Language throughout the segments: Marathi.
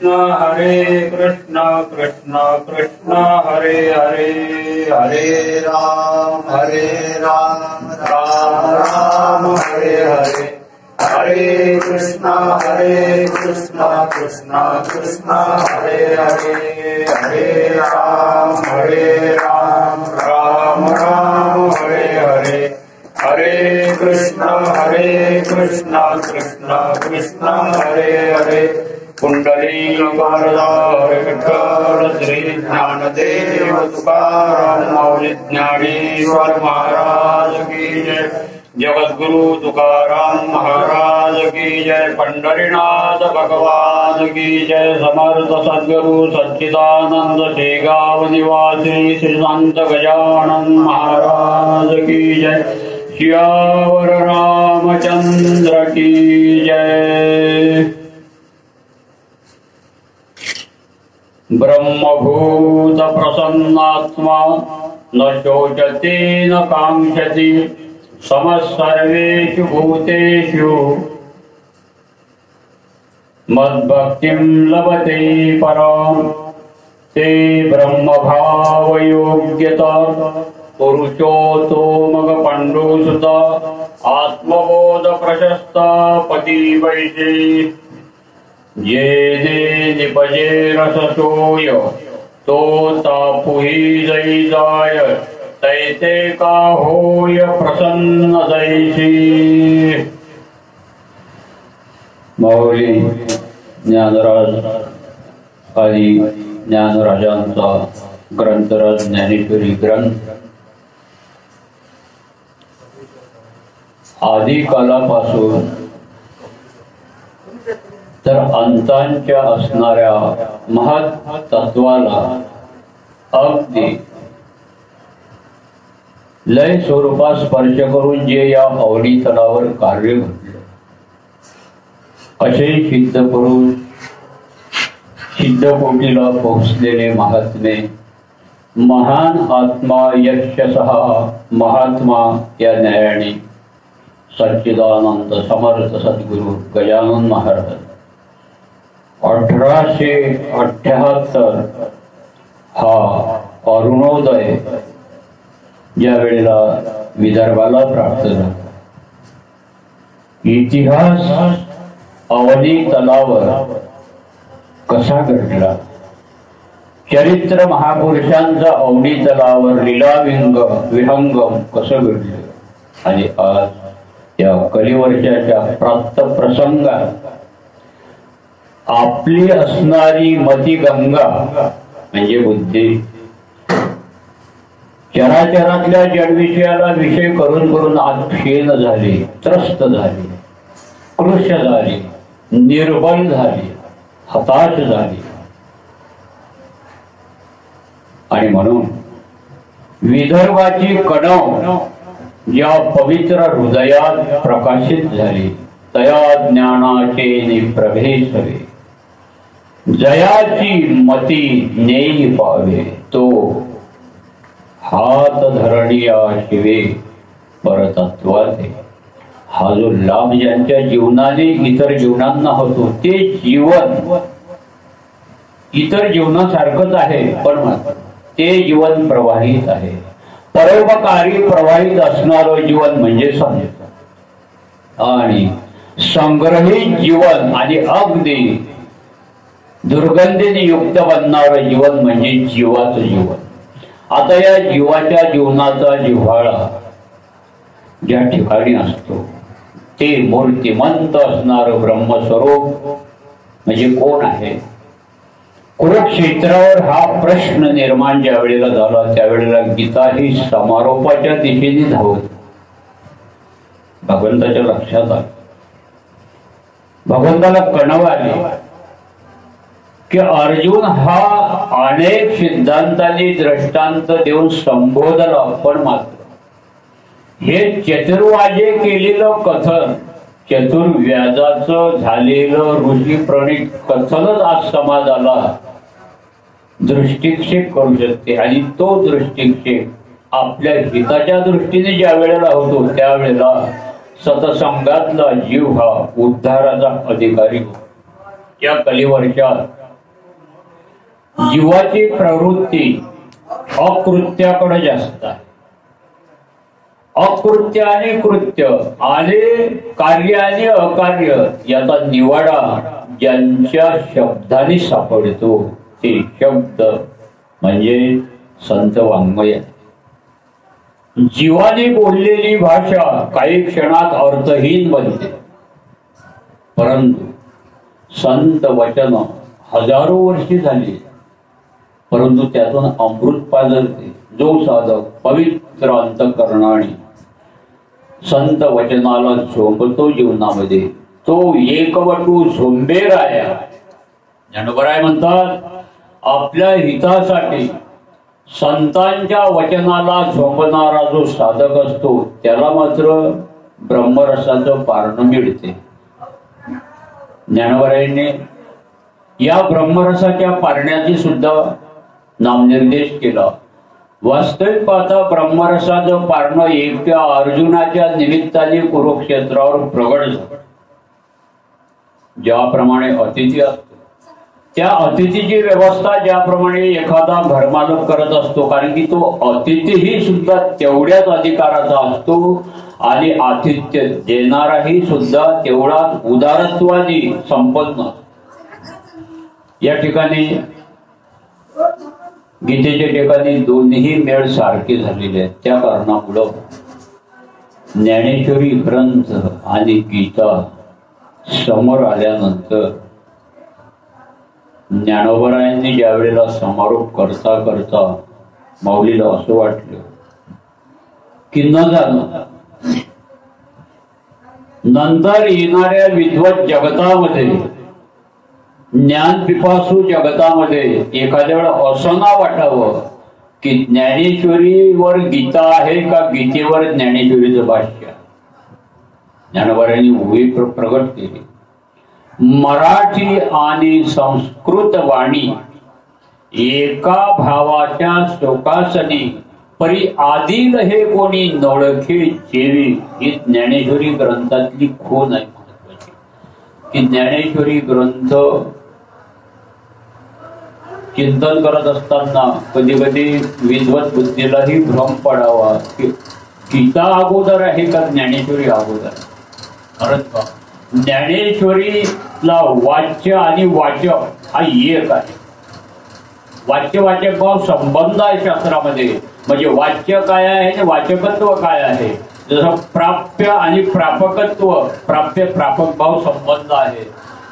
कृष्ण कृष्ण हरे हरे हरे राम राम राम हरे हरे हरे कृष्ण कृष्ण कृष्ण हरे हरे हरे राम राम राम हरे हरे हरे कृष्ण कृष्ण कृष्ण हरे हरे पुंडलीकवरदार विठ्ठल श्री ज्ञानदेव तुकाराम माऊली ज्ञानेश्वर महाराज की जय। जगद्गुरु तुकाराम महाराज की जय। पंढरीनाथ भगवान की जय। समर्थ सद्गुरु सच्चिदानंद शेगाव निवासी श्री संत गजानन महाराज की जय। सियावर रामचंद्र की जय। ब्रह्मभूत प्रसन्नात्मा न शोचति न कांक्षति समस्सर्वेषु भूतेषु मद्भक्तिं लभते परां ते ब्रह्मभावयोग्यता पुरुषोत्तमग पंडुसुत आत्मबोध प्रशस्त पति वैसे ये दे निपजे रससोय तो तापुही जई जाय तैते का होय प्रसन्न दैसी। माऊली ज्ञानराज आदी ज्ञानराजांचा ग्रंथराज ज्ञानेश्वरी ग्रंथ आदी कालापासून तर अंतांच्या असणाऱ्या महत् तत्वाला अगदी लय स्वरूपात स्पर्श करून जे या अवनी तलावर कार्य घडलं असे सिद्ध पुरुष सिद्ध कोटीला पोहोचलेले महात्मे महान आत्मा यशसः महात्मा या न्यायाने सच्चिदानंद समर्थ सद्गुरु गजानन महाराज 1878 हा अरुणोदय ज्या वेळेला विदर्भाला प्राप्त झाला इतिहास अवनी तलावर कसा घडला चरित्र महापुरुषांचा अवनी तलावर लीला विहंगम कसं घडलं आणि आज या कलिवर्षाच्या प्राप्त प्रसंगात आपली असणारी मती गंगा म्हणजे बुद्धी चराचरातल्या जडविषयाला विषय करून करून आज क्षीण झाली त्रस्त झाली कृश झाली निर्बल झाली हताश झाली आणि म्हणून विदर्भाची कणव या पवित्र हृदयात प्रकाशित झाली तया ज्ञानाचे निप्रभेसवे जयाची मती नेई पावे तो हात धरणिया शिवे परतत्वाचे। हा जो लाभ ज्यांच्या जीवनाने इतर जीवनांना होतो ते जीवन इतर जीवनासारखंच आहे पण ते जीवन प्रवाहित आहे परोपकारी प्रवाहित असणारं जीवन म्हणजे संत आणि संग्रहित जीवन आणि अगदी दुर्गंधीने युक्त बनणारं जीवन म्हणजे जीवाचं जीवन। आता या जीवाच्या जीवनाचा जिव्हाळा ज्या ठिकाणी असतो ते मूर्तिमंत असणारं ब्रह्मस्वरूप म्हणजे कोण आहे। कुरुक्षेत्रावर हा प्रश्न निर्माण ज्या वेळेला झाला त्यावेळेला गीता ही समारोपाच्या दिशेने धावत भगवंताच्या लक्षात आलं भगवंताला कणव आली की अर्जुन हा अनेक सिद्धांतांनी दृष्टांत देऊन संबोधला पण मात्र हे चतुर्वाजे केलेलं कथन चतुर्व्याजाचं झालेलं ऋषी प्रणित कथनच आज समाजाला दृष्टिक्षेप करू शकते आणि तो दृष्टिक्षेप आपल्या हिताच्या दृष्टीने ज्या वेळेला होतो त्यावेळेला सतसंगातला जीव हा उद्धाराचा अधिकारी होतो। या कलिवर्षात जीवाची प्रवृत्ती अकृत्याकडे जास्त आहे. अकृत्य आणि कृत्य आणि कार्य आणि अकार्य याचा निवाडा ज्यांच्या शब्दाने सापडतो ते शब्द म्हणजे संत वाङ्मय. जीवाने बोललेली भाषा काही क्षणात अर्थहीन बनते, परंतु संत वचन हजारो वर्षे झाली, परंतु त्यातून अमृत पाजळते. जो साधक पवित्र अंतःकरणाने संत वचनाला झोंबतो जीवनामध्ये, तो एकवटू झोंबेराया. ज्ञानोबराय म्हणतात, आपल्या हितासाठी संतांच्या वचनाला झोंबणारा जो साधक असतो त्याला मात्र ब्रह्मरसाचं पारण मिळते. ज्ञानोबरायांनी या ब्रह्मरसाच्या पारण्याची सुद्धा नामनिर्देश केला. वास्तविक पाहता ब्रह्मरसाचं पारणं एकट्या अर्जुनाच्या निमित्ताने कुरुक्षेत्रावर प्रगट झालं. ज्याप्रमाणे अतिथी असतो त्या अतिथीची व्यवस्था ज्याप्रमाणे एखादा घरमालक करत असतो, कारण की तो अतिथीही सुद्धा तेवढ्याच अधिकाराचा असतो आणि आतिथ्य देणाराही सुद्धा तेवढाच उदारत्वाने संपन्न. या ठिकाणी गीतेच्या ठिकाणी दोन्ही मेळ सारखे झालेले आहेत. त्या कारणामुळं ज्ञानेश्वरी ग्रंथ आणि गीता समोर आल्यानंतर ज्ञानोबरायांनी ज्या वेळेला समारोप करता करता माऊलीला असं वाटलं की न जाणं नंतर येणाऱ्या विद्वत जगतामध्ये, ज्ञान पिपासू जगतामध्ये एखाद्या वेळा असं ना वाटावं की ज्ञानेश्वरीवर गीता आहे का गीतेवर ज्ञानेश्वरीचं भाष्य. ज्ञानोबरायांनी उभी प्रगट केली. मराठी आणि संस्कृत वाणी एका भावाच्या शोकासनी परी आदिल हे कोणी नोळखे जेवी, ही ज्ञानेश्वरी ग्रंथातली खूण आहे महत्वाची. की ज्ञानेश्वरी ग्रंथ चिंतन करत असताना कधी कधी विद्वत बुद्धीलाही भ्रम पडावा की गीता अगोदर आहे का ज्ञानेश्वरी अगोदर. खरंच का ज्ञानेश्वरीला वाच्य आणि वाचक हा एक आहे. वाच्य वाचक भाव संबंध आहे शास्त्रामध्ये. म्हणजे वाच्य काय आहे आणि वाचकत्व काय आहे. जसं प्राप्य आणि प्रापकत्व, प्राप्य प्रापक भाव संबंध आहे,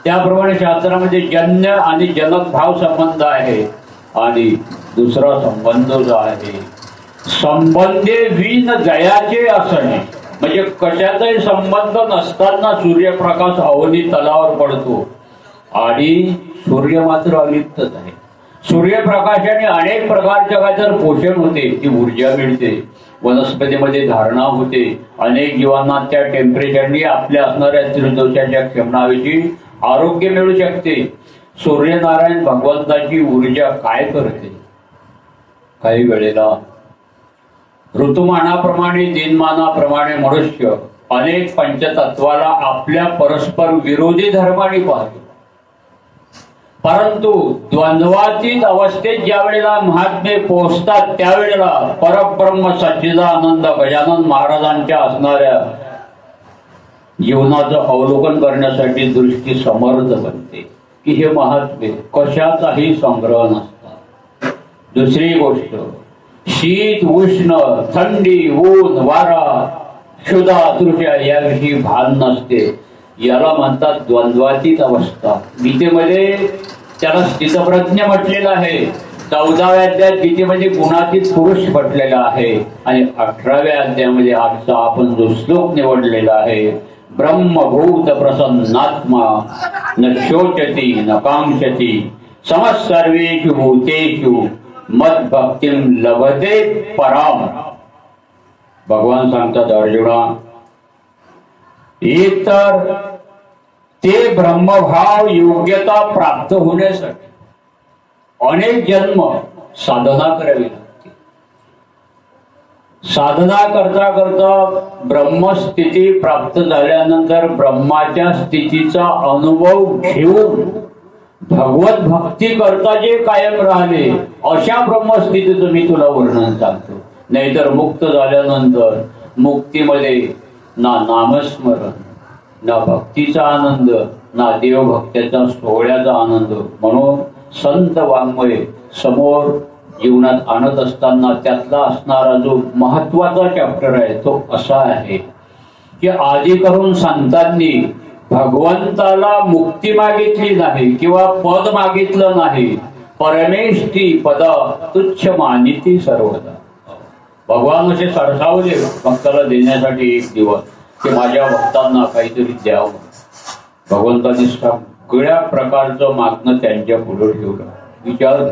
त्याप्रमाणे शास्त्रामध्ये जन्य आणि जनक भाव संबंध आहे. आणि दुसरा संबंध जो आहे संबंधे विन जयाचे असणे. म्हणजे कशाचाही संबंध नसताना सूर्यप्रकाश अवनी तलावर पडतो आणि सूर्य मात्र अलिप्तच आहे. सूर्यप्रकाशाने अनेक प्रकारच्या काय तर पोषण होते, ती ऊर्जा मिळते, वनस्पतीमध्ये धारणा होते, अनेक जीवांना त्या टेम्परेचरनी आपल्या असणाऱ्या त्रिदोषाच्या क्षमणाविषयी आरोग्य मिळू शकते. सूर्यनारायण भगवंताची ऊर्जा काय करते, काही वेळेला ऋतुमानाप्रमाणे दिनमानाप्रमाणे मनुष्य अनेक पंचतत्वाला आपल्या परस्पर विरोधी धर्माने पाहतो. परंतु द्वंद्वातीत अवस्थेत ज्या वेळेला महात्मे पोहोचतात त्यावेळेला परब्रह्म सच्चिदानंद गजानन महाराजांच्या असणाऱ्या जीवनाचं अवलोकन करण्यासाठी दृष्टी समर्थ बनते की हे महात्मे कशाचाही संग्रह नसतात. दुसरी गोष्ट, शीत उष्ण, थंडी, ऊन, वारा, क्षुधा, तृषा याविषयी भान नसते. याला म्हणतात द्वंद्वातीत अवस्था. गीतेमध्ये त्याला स्थितप्रज्ञ म्हटलेलं आहे. 14व्या अध्यायात गीतेमध्ये गुणातीत पुरुष म्हटलेला आहे आणि 18व्या अध्यायामध्ये आजचा आपण जो श्लोक निवडलेला आहे, ब्रह्मभूत प्रसन्नात्मा न शोचती न कांक्षती समस्सर्वेषु भूतेषु मद्भक्तिं लभते पराम. भगवान सांगतात अर्जुना, एक तर ते ब्रह्मभाव योग्यता प्राप्त होण्यासाठी अनेक जन्म साधना करावी लागते. साधना करता करता ब्रह्मस्थिती प्राप्त झाल्यानंतर ब्रह्माच्या स्थितीचा अनुभव घेऊन भगवत भक्ती करता जे कायम राहिले अशा ब्रह्मस्थितीचं मी तुला वर्णन सांगतो. नाहीतर मुक्त झाल्यानंतर मुक्तीमध्ये ना नामस्मरण, ना भक्तीचा आनंद, ना देवभक्त्याचा सोहळ्याचा आनंद. म्हणून संत वाङ्मय समोर जीवनात आणत असताना त्यातला असणारा जो महत्वाचा चॅप्टर आहे तो असा आहे की आधी करून संतांनी भगवंताला मुक्ती मागितली नाही किंवा पद मागितलं नाही. परमेष्ठी पद तुच्छ मानिती सर्वदा. भगवान असे सरसावले भक्ताला देण्यासाठी एक दिवस की माझ्या भक्तांना काहीतरी द्यावं. भगवंतांनी सगळ्या प्रकारचं मागणं त्यांच्या पुढे ठेवलं. विचार,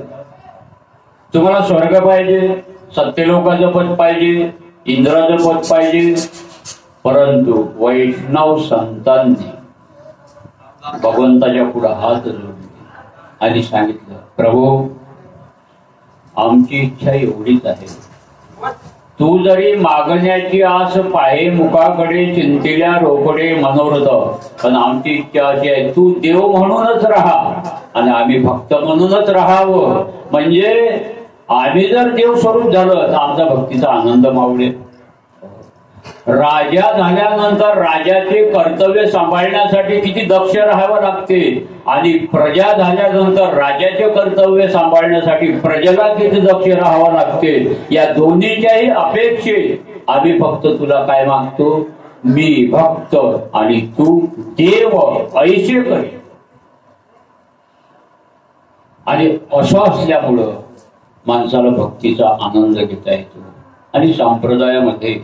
तुम्हाला स्वर्ग पाहिजे, सत्यलोकाचं पद पाहिजे, इंद्राचं पद पाहिजे, परंतु वैष्णव संतांनी भगवंताच्या पुढे हात जोडले आणि सांगितलं, प्रभू आमची इच्छा एवढीच आहे, तू जरी मागण्याची आस पाहे मुखाकडे चिंतिल्या रोकडे मनोरथ, पण आमची इच्छा अशी आहे तू देव म्हणूनच राहा आणि आम्ही भक्त म्हणूनच राहावं. म्हणजे आम्ही जर देव स्वरूप झालं तर आमचा भक्तीचा आनंद मावळेल. राजा झाल्यानंतर राजाचे कर्तव्य सांभाळण्यासाठी किती दक्ष राहावं लागते आणि प्रजा झाल्यानंतर राजाचे कर्तव्य सांभाळण्यासाठी प्रजेला किती दक्ष राहावं लागते. या दोन्हीच्याही अपेक्षेत आम्ही फक्त तुला काय मागतो, मी भक्त आणि तू देव ऐसे करे. आणि असं असल्यामुळं माणसाला भक्तीचा आनंद घेता येतो. आणि संप्रदायामध्ये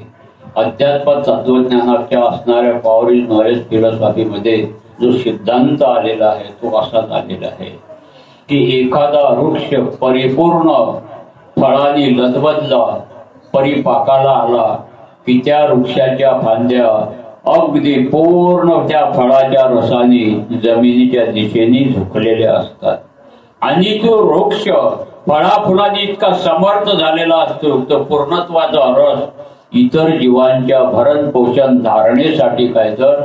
अध्यात्म तत्वज्ञानाच्या असणाऱ्या पॉवर इज नॉलेज फिलॉसॉफीमध्ये जो सिद्धांत आलेला आहे तो असाच आलेला आहे की एखादा वृक्ष परिपूर्ण फळांनी लदबदला, परिपाकाला आला की त्या वृक्षाच्या फांद्या अगदी पूर्ण त्या फळाच्या रसाने जमिनीच्या दिशेने झुकलेल्या असतात. आणि तो वृक्ष फळाफुलांनी इतका समर्थ झालेला असतो तो पूर्णत्वाचा रस इतर जीवांच्या भरण पोषण धारणेसाठी काय तर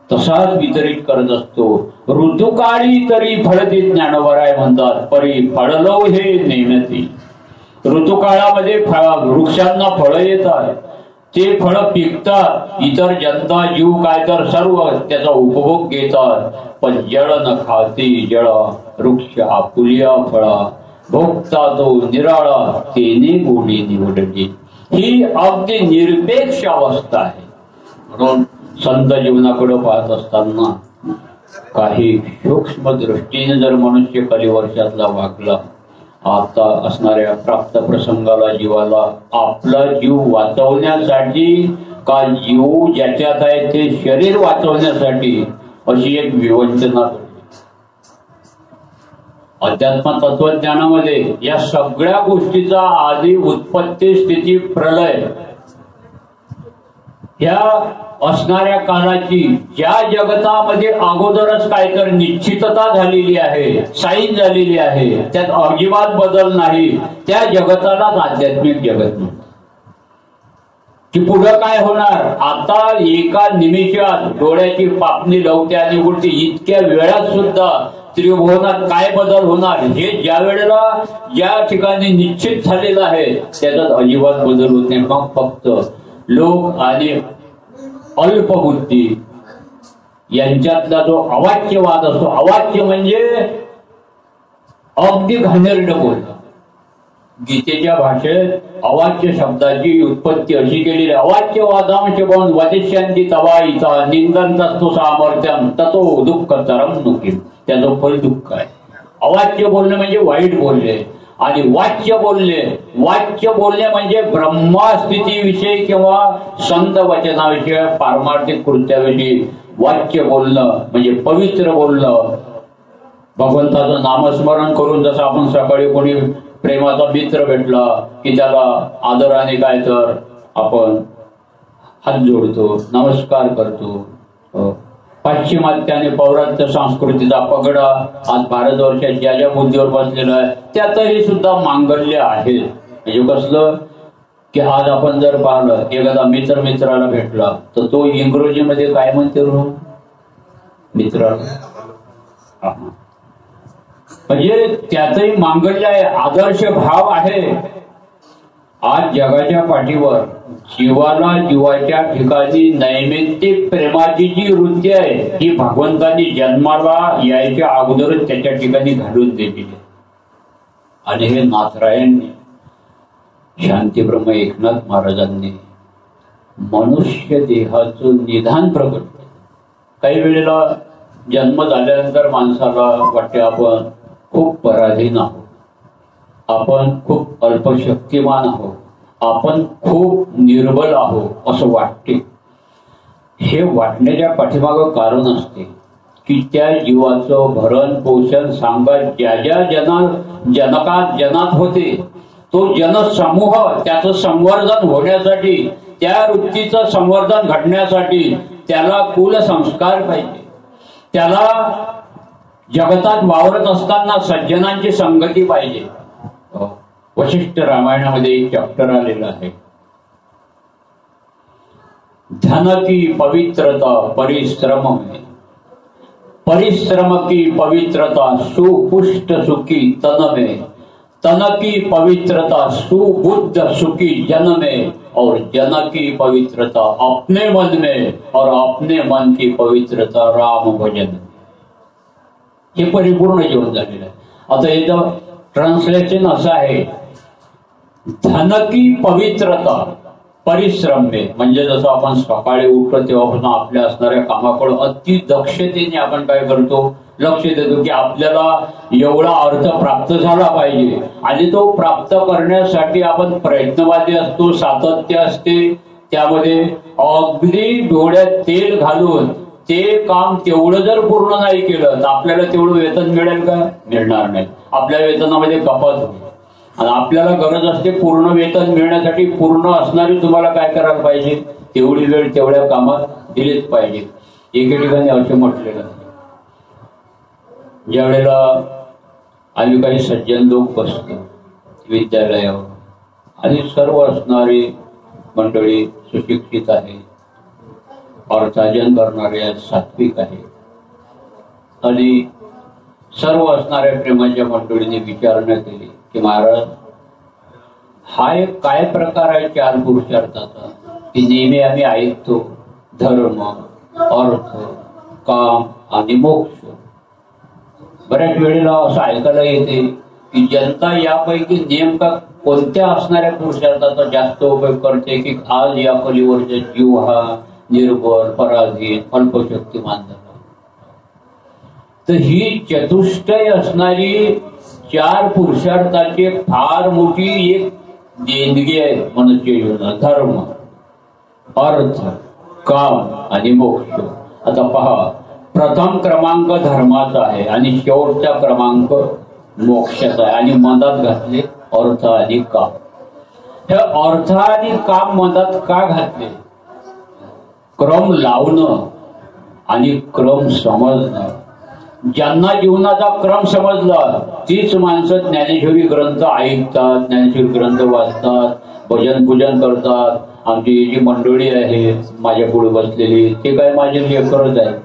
तसाच वितरित करत असतो. ऋतुकाळी तरी फळती ज्ञानोबराय म्हणतात, परी फळलो हे नेमती. ऋतुकाळामध्ये वृक्षांना फळं येतात, ते फळं पिकतात, इतर जनता जीव काय तर सर्व त्याचा उपभोग घेतात. पण जळ न खाती जळ वृक्ष आपुलिया फळा, भोगता तो निराळा तेने गोडी निवडली. ही अगदी निरपेक्ष अवस्था आहे. म्हणून संत जीवनाकडे पाहत असताना काही सूक्ष्म दृष्टीने जर मनुष्य कलिवर्षातला वागला, आता असणाऱ्या प्राप्त प्रसंगाला जीवाला आपला जीव वाचवण्यासाठी का जीव ज्याच्यात आहे ते शरीर वाचवण्यासाठी अशी एक विवंचना. अध्यात्म तत्वज्ञानामध्ये या सगळ्या गोष्टीचा आधी उत्पत्ती स्थिती प्रलय ह्या असणाऱ्या काळाची ज्या जगतामध्ये अगोदरच काय तर निश्चितता झालेली आहे, साईन झालेली आहे, त्यात अजिबात बदल नाही, त्या जगतालाच आध्यात्मिक जगत म्हणतात. की पुढं काय होणार, आता एका निमिषात डोळ्याची पापणी लवते आणि उलटी इतक्या वेळात सुद्धा त्रिभुवनात काय बदल होणार हे ज्या वेळेला ज्या ठिकाणी निश्चित झालेलं आहे त्याच्यात अजिबात बदल होत नाही. मग फक्त लोक आणि अल्पबुद्धी यांच्यातला जो अवाच्यवाद असतो, अवाच्य म्हणजे अगदी घाणेरडं बोलणं. गीतेच्या भाषेत अवाच्य शब्दाची उत्पत्ती अशी केलेली, अवाच्य वादांश बन वदिष्यंती तवाईचा निंदन तत्व सामर्थ्यम ततो दुःख तरम नुकीम. त्याचं फल दुःख आहे. अवाच्य बोलणे म्हणजे वाईट बोलले आणि वाच्य बोलणे, वाच्य बोलणे म्हणजे ब्रह्मस्थितीविषयी किंवा संत वचनाविषयी पारमार्थिक कृत्याविषयी वाच्य बोलणं म्हणजे पवित्र बोलणं. भगवंताचं नामस्मरण करून जसं आपण सकाळी कोणी प्रेमाचा मित्र भेटला की त्याला आदराने काय तर आपण हात जोडतो, नमस्कार करतो. पाश्चिमात्याने पौरात्य संस्कृतीचा पगडा आज भारतवर्षात ज्या ज्या मुद्द्यावर बसलेला आहे त्यातही सुद्धा मांगल्य आहे. म्हणजे कसलं की आज आपण जर पाहिलं एखादा मित्र मित्राला भेटला तर तो इंग्रजीमध्ये काय म्हणते रो मित्राला, म्हणजे त्याचंही मांगल्य आहे, आदर्श भाव आहे. आज जगाच्या पाठीवर जीवाला जीवाच्या ठिकाणी नैमित्तिक प्रेमाची जी वृत्ती आहे ही भगवंतांनी जन्माला यायच्या अगोदरच त्याच्या ठिकाणी घालून दिलेली. आणि हे नाथरायांनी, शांतीब्रह्म एकनाथ महाराजांनी मनुष्य देहाचं निधान प्रकट केलं. काही वेळेला जन्म झाल्यानंतर माणसाला वाटते आपण खूप पराधीन आहोत, आपण खूप अल्पशक्तिमान आहोत, आपण खूप निर्बल आहोत असं वाटते. हे वाटण्याच्या पाठीमागं कारण असते की त्या जीवाचं भरण पोषण सांगा ज्या ज्या जनात होते तो जनसमूह त्याचं संवर्धन होण्यासाठी, त्या वृत्तीचं संवर्धन घडण्यासाठी त्याला कुलसंस्कार पाहिजे. त्याला जगतात वावरत असताना सज्जनांची संगती पाहिजे. वशिष्ठ रामायणामध्ये एक चॅप्टर आलेला आहे, धन की पवित्रता परिश्रम में, परिश्रम की पवित्रता सुपुष्ट सुखी तन में, तन की पवित्रता सुबुद्ध सुखी जन में, और जन की पवित्रता अपने मन में, और अपने मन की पवित्रता राम भजन. हे परिपूर्ण जीवन झालेलं आहे. आता याचं ट्रान्सलेशन असं आहे, धन की पवित्रता परिश्रम में, म्हणजे जसं आपण सकाळी उठतो तेव्हापासून आपल्या असणाऱ्या कामाकडे अति दक्षतेने आपण काय करतो, लक्ष देतो की आपल्याला एवढा अर्थ प्राप्त झाला पाहिजे. आणि तो प्राप्त करण्यासाठी आपण प्रयत्नवादी असतो, सातत्य असते त्यामध्ये. अगदी डोळ्यात तेल घालून ते काम तेवढं जर पूर्ण नाही केलं तर आपल्याला तेवढं वेतन मिळेल का? मिळणार नाही. आपल्या वेतनामध्ये कपात होईल. आणि आपल्याला गरज असते पूर्ण वेतन मिळण्यासाठी. पूर्ण असणारी तुम्हाला काय करायला पाहिजे, तेवढी वेळ तेवढ्या कामात दिलीच पाहिजे. एके ठिकाणी असं म्हटलेलं आहे, ज्या वेळेला आम्ही काही सज्जन लोक बसतो विद्यालयावर आणि सर्व असणारी मंडळी सुशिक्षित आहे, अर्थार्जन करणारे आहेत, सात्विक आहे, आणि सर्व असणाऱ्या प्रेमाच्या मंडळीने विचारणा केली की महाराज हा एक काय प्रकार आहे चार पुरुषार्थाचा की नेहमी आम्ही ऐकतो, धर्म, अर्थ, काम आणि मोक्ष. बऱ्याच वेळेला असं ऐकायला येते की जनता यापैकी नेमका कोणत्या असणाऱ्या पुरुषार्थाचा जास्त उपयोग करते की आज या कलीवरचा जीव हा निर्बल, पराधीन, अल्पशक्तिमान झाला. तर ही चतुष्टय असणारी चार पुरुषार्थाची फार मोठी एक देणगी आहे मनुष्य जीवनात. धर्म, अर्थ, काम आणि मोक्ष. आता पहा, प्रथम क्रमांक धर्माचा आहे आणि शेवटचा क्रमांक मोक्षाचा आहे. आणि मधात घातले अर्थ आणि काम. हे अर्थ आणि काम मधात का घातले? क्रम लावणं आणि क्रम समजणं. ज्यांना जीवनाचा क्रम समजला तीच माणसं ज्ञानेश्वरी ग्रंथ ऐकतात, ज्ञानेश्वरी ग्रंथ वाचतात, भजन पूजन करतात. आमची जी मंडळी आहे माझ्या पुढे बसलेली ते काय माझे लेकरच आहेत,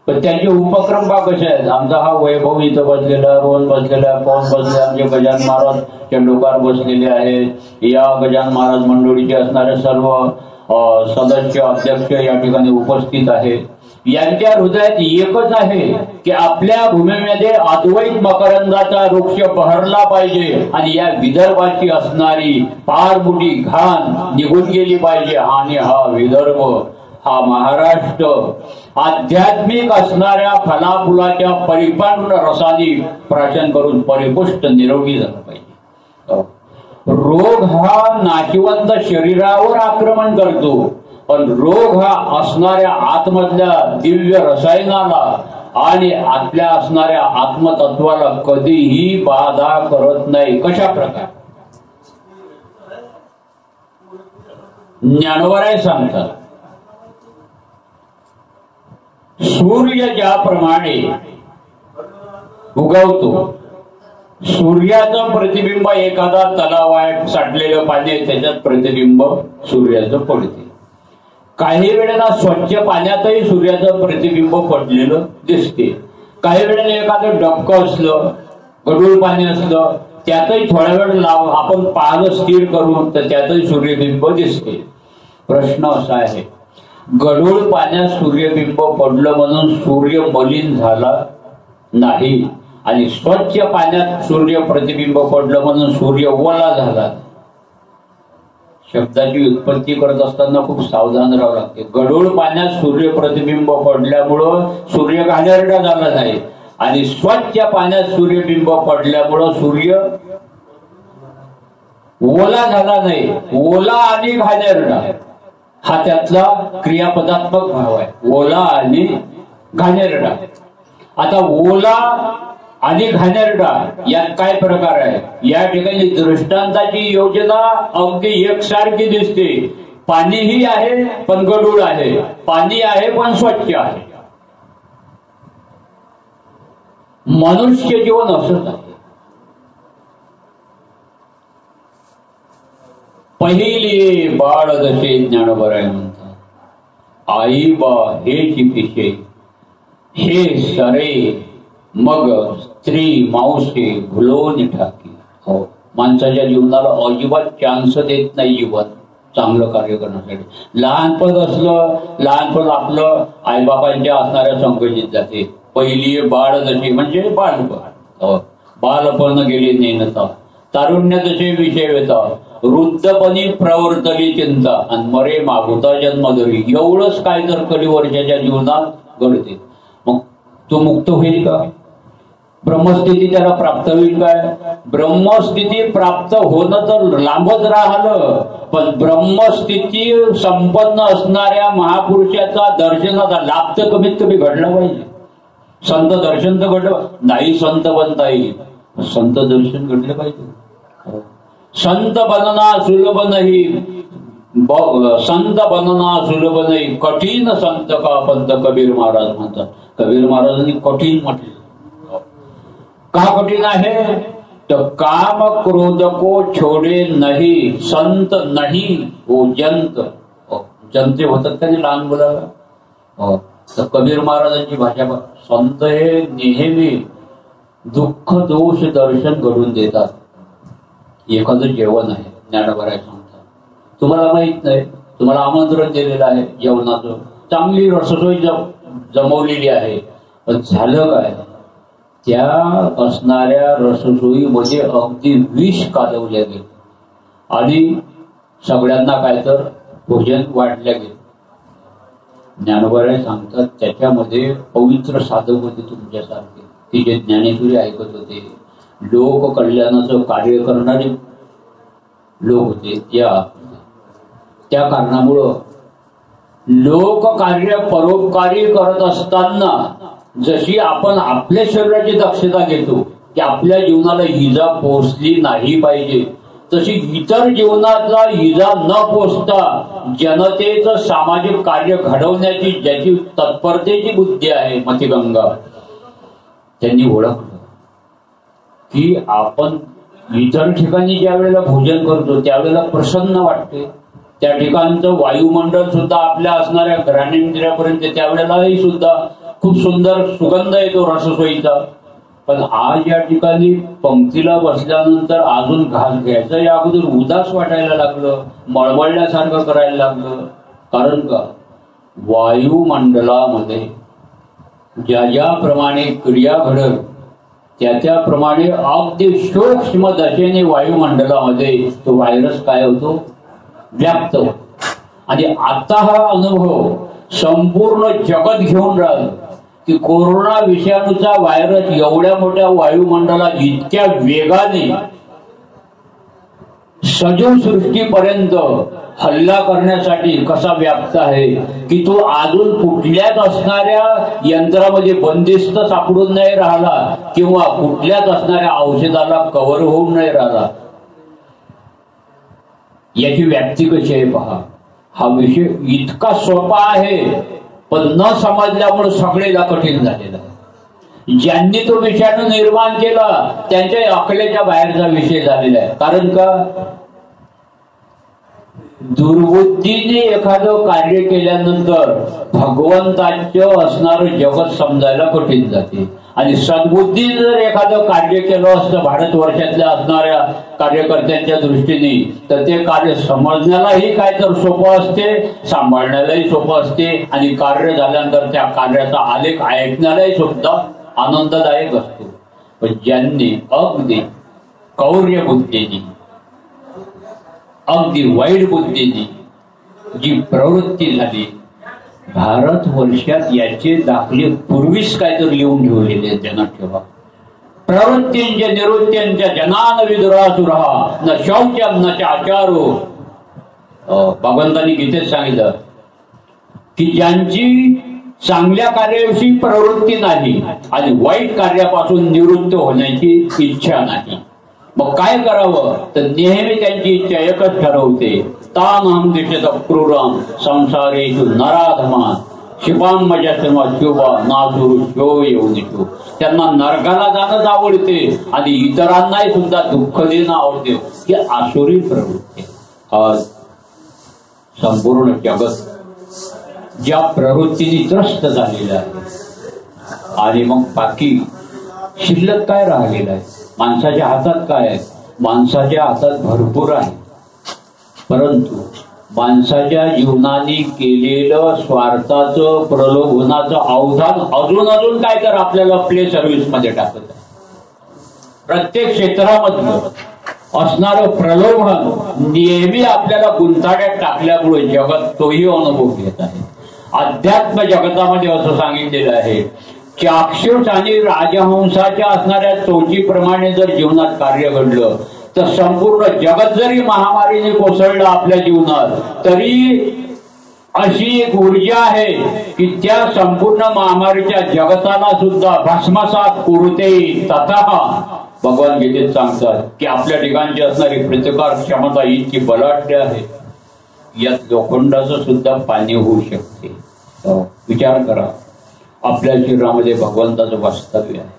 पण त्यांचे उपक्रम बा कसे आहेत. आमचा हा वैभव इथं बसलेला, रोहन बसलेला, पवन बसले, आमचे गजानन महाराज चंडोकार बसलेले आहेत. या गजानन महाराज मंडळीचे असणारे सर्व सदस्य, अध्यक्ष या ठिकाणी उपस्थित आहेत. यांच्या हृदयात एकच आहे की आपल्या भूमीमध्ये अद्वैत मकरंदाचा वृक्ष बहरला पाहिजे आणि या विदर्भाची असणारी फार मोठी घाण निघून गेली पाहिजे. आणि हा विदर्भ, हा महाराष्ट्र आध्यात्मिक असणाऱ्या फलाफुलाच्या परिपूर्ण रसाने प्राशन करून परिपुष्ट निरोगी झाला पाहिजे. रोग हा नाशिवंत शरीरावर आक्रमण करतो, पण रोग हा असणाऱ्या आतमधल्या दिव्य रसायनाला आणि आपल्या असणाऱ्या आत्मतत्वाला कधीही बाधा करत नाही. कशा प्रकारे? ज्ञानवराय सांगतात, सूर्य ज्याप्रमाणे उगवतो, सूर्याचं प्रतिबिंब एखादा तलाव आहे, साठलेलं पाणी आहे, त्याच्यात प्रतिबिंब सूर्याचं पडते. काही वेळेला स्वच्छ पाण्यातही सूर्याचं प्रतिबिंब पडलेलं दिसते. काही वेळेला एखादं डबकं असलं गढूळ पाणी असलं त्यातही थोड्या वेळ आपण पाहणं स्थिर करून तर त्यातही सूर्यबिंब दिसते. प्रश्न असा आहे, गढूळ पाण्यात सूर्यबिंब पडलं म्हणून सूर्य मलिन झाला नाही आणि स्वच्छ पाण्यात सूर्य प्रतिबिंब पडलं म्हणून सूर्य ओला झाला. शब्दाची उत्पत्ती करत असताना खूप सावधान राहावं लागते. गढूळ पाण्यात सूर्य प्रतिबिंब पडल्यामुळं सूर्य घाणेरडा झाला नाही आणि स्वच्छ पाण्यात सूर्यबिंब पडल्यामुळं सूर्य ओला झाला नाही. ओला आणि घाणेरडा हा त्यातला क्रियापदात्मक भाव आहे. ओला आणि घाणेरडा. आता ओला आणि घाणेरडा यात काय प्रकार आहे? या ठिकाणी दृष्टांताची योजना अगदी एकसारखी दिसते. पाणीही आहे पण गढूळ आहे, पाणी आहे पण स्वच्छ आहे. मनुष्य जीवन असंच आहे. पहिली बाळ जसे ज्ञानोबराय म्हणतात, आई बा हे पिशे हे सरे मग स्त्री मावशी भुलवून टाकी. हो, माणसाच्या जीवनाला अजिबात चान्स देत नाही जीवन चांगलं कार्य करण्यासाठी. लहानपण असलं, लहानपण आपलं आईबापांच्या असणाऱ्या संकल्पित जाते. पहिली बाळ जशी म्हणजे बालपण, बालपण गेले नेनता, तारुण्य जसे विषय येतात, वृद्धपणी प्रवर्तली चिंता आणि मरे मागुता जन्मधरी. एवढंच काय तर कलिवर्षाच्या जीवनात घडते. मग तो मुक्त होईल का? ब्रह्मस्थिती त्याला प्राप्त होईल काय? ब्रह्मस्थिती प्राप्त होणं तर लांबच राहिलं, पण ब्रह्मस्थिती संपन्न असणाऱ्या महापुरुषाचा दर्शनाचा लाभ तर कमीत कमी घडला पाहिजे. संत दर्शन तर घडलं नाही, संत बनता येईल, संत दर्शन घडलं पाहिजे. संत बनना सुलभ नाही, संत बनना सुलभ नाही, कठीण संत का पंत कबीर महाराज म्हणतात. कबीर महाराजांनी कठीण म्हटले. का कठीण आहे? तर काम क्रोध को छोडे नाही संत नाही हो जंत. जनते होतात त्याने लहान मुलाला. तर कबीर महाराजांची भाषा, संत हे नेहमी दुःख दोष दर्शन घडून देतात. एखादं जेवण आहे, ज्ञानोबराय सांगतात, तुम्हाला माहित नाही, तुम्हाला आमंत्रण दिलेलं आहे जेवणाचं, चांगली रससोई जमवलेली आहे, पण झालं काय? त्या असणाऱ्या रससोईमध्ये अगदी विष कालवल्या गेले आणि सगळ्यांना काय तर भोजन वाढल्या गेले. ज्ञानोबराय सांगतात त्याच्यामध्ये पवित्र साधक होते तुमच्यासारखे, की जे ज्ञानेश्वरी ऐकत होते, लोक कल्याणाचं कार्य करणारे लोक होते. त्या कारणामुळं लोक कार्य परोपकारी करत असताना जशी आपण आपल्या शरीराची दक्षता घेतो की आपल्या जीवनाला इजा पोचली नाही पाहिजे, तशी इतर जीवनातला इजा न पोचता जनतेचं सामाजिक कार्य घडवण्याची ज्याची तत्परतेची बुद्धी आहे मतिगंगा, त्यांनी ओळखलं की आपण इतर ठिकाणी ज्या वेळेला भोजन करतो त्यावेळेला प्रसन्न वाटते. त्या ठिकाणचं वायुमंडळ सुद्धा आपल्या असणाऱ्या घराणेंद्रियापर्यंत त्यावेळेलाही सुद्धा खूप सुंदर सुगंध येतो रससोयीचा. पण आज या ठिकाणी पंक्तीला बसल्यानंतर अजून घास घ्यायचा या अगोदर उदास वाटायला लागलं, मळमळल्यासारखं करायला लागलं. कारण का? वायुमंडलामध्ये ज्या ज्याप्रमाणे क्रिया घडत त्याप्रमाणे अगदी सूक्ष्म दशेने वायुमंडलामध्ये तो व्हायरस काय होतो? व्याप्त होतो. आणि आता हा अनुभव संपूर्ण जगत घेऊन राहिलं की कोरोना विषाणूचा व्हायरस एवढ्या मोठ्या वायुमंडलात इतक्या वेगाने सजीव सृष्टीपर्यंत हल्ला करण्यासाठी कसा व्याप्त आहे की तो अजून कुठल्याच असणाऱ्या यंत्रामध्ये बंदिस्त सापडून नाही राहिला किंवा कुठल्याच असणाऱ्या औषधाला कव्हर होऊन नाही राहिला. याची व्याप्ती कशी आहे पहा. हा विषय इतका सोपा आहे पण न समजल्यामुळे सगळेला कठीण झालेला. ज्यांनी तो विषाणू निर्माण केला त्यांच्या अकलेच्या बाहेरचा विषय झालेला आहे. कारण का? दुर्बुद्धीने एखादं कार्य केल्यानंतर भगवंताचं असणारं जगत समजायला कठीण जाते आणि सद्बुद्धीने जर एखादं कार्य केलं असतं भारतवर्षातल्या असणाऱ्या कार्यकर्त्यांच्या दृष्टीने, तर ते कार्य समजण्यालाही काय तर सोपं असते, सांभाळण्यालाही सोपं असते, आणि कार्य झाल्यानंतर त्या कार्याचा आलेख ऐकण्यालाही सुद्धा आनंददायक असतो. पण ज्यांनी अगदी कौर्य बुद्धीने, अगदी वाईट बुद्धीने जी प्रवृत्ती झाली, भारतवर्षात याचे दाखले पूर्वीच काहीतरी लिहून ठेवलेले आहेत. त्यांना ठेवा. प्रवृत्तींच्या निवृत्त्यांच्या जनान विदुरासुरहा न शौचम न आचारो. भगवंतांनी गीतेत सांगितलं की ज्यांची चांगल्या कार्याविषयी प्रवृत्ती नाही आणि वाईट कार्यापासून निवृत्त होण्याची इच्छा नाही, मग काय करावं, तर नेहमी त्यांची इच्छा एकच ठरवते, तानहम दिशत क्रूरम संसारेषु नराधमा शिवाम मजस्मा शिवा नासुर शो येऊन येतो. त्यांना नरकाला जाणंच आवडते आणि इतरांनाही सुद्धा दुःख देणं आवडते. ही आसुरी प्रवृत्ती. आज संपूर्ण जगत ज्या प्रवृत्तीने त्रस्त झालेलं आहे, आणि मग बाकी शिल्लक काय राहिलेलं आहे? माणसाच्या हातात काय आहे? माणसाच्या हातात भरपूर आहे, परंतु माणसाच्या जीवनाने केलेलं स्वार्थाचं प्रलोभनाचं अवधान अजून काय तर आपल्याला प्ले सर्व्हिस मध्ये टाकत आहे. प्रत्येक क्षेत्रामधलं असणारं प्रलोभन नेहमी आपल्याला गुंताड्यात टाकल्यामुळे जगत तोही अनुभव घेत आहे. अध्यात्म जगतामध्ये असं सांगितलेलं आहे, चाक्षुष आणि राजहंसाच्या असणाऱ्या चोचीप्रमाणे जर जीवनात कार्य घडलं, तर संपूर्ण जगत जरी महामारीने कोसळलं आपल्या जीवनात, तरी अशी एक ऊर्जा आहे की त्या संपूर्ण महामारीच्या जगताला सुद्धा भस्मसात कुरुते. तथा भगवान गीतेत सांगतात की आपल्या ठिकाणची असणारी प्रतिकार क्षमता इतकी बलाढ्य आहे, यात लोखंडाचं सुद्धा पाणी होऊ शकते. विचार करा, आपल्या शरीरामध्ये भगवंताचं वास्तव्य आहे.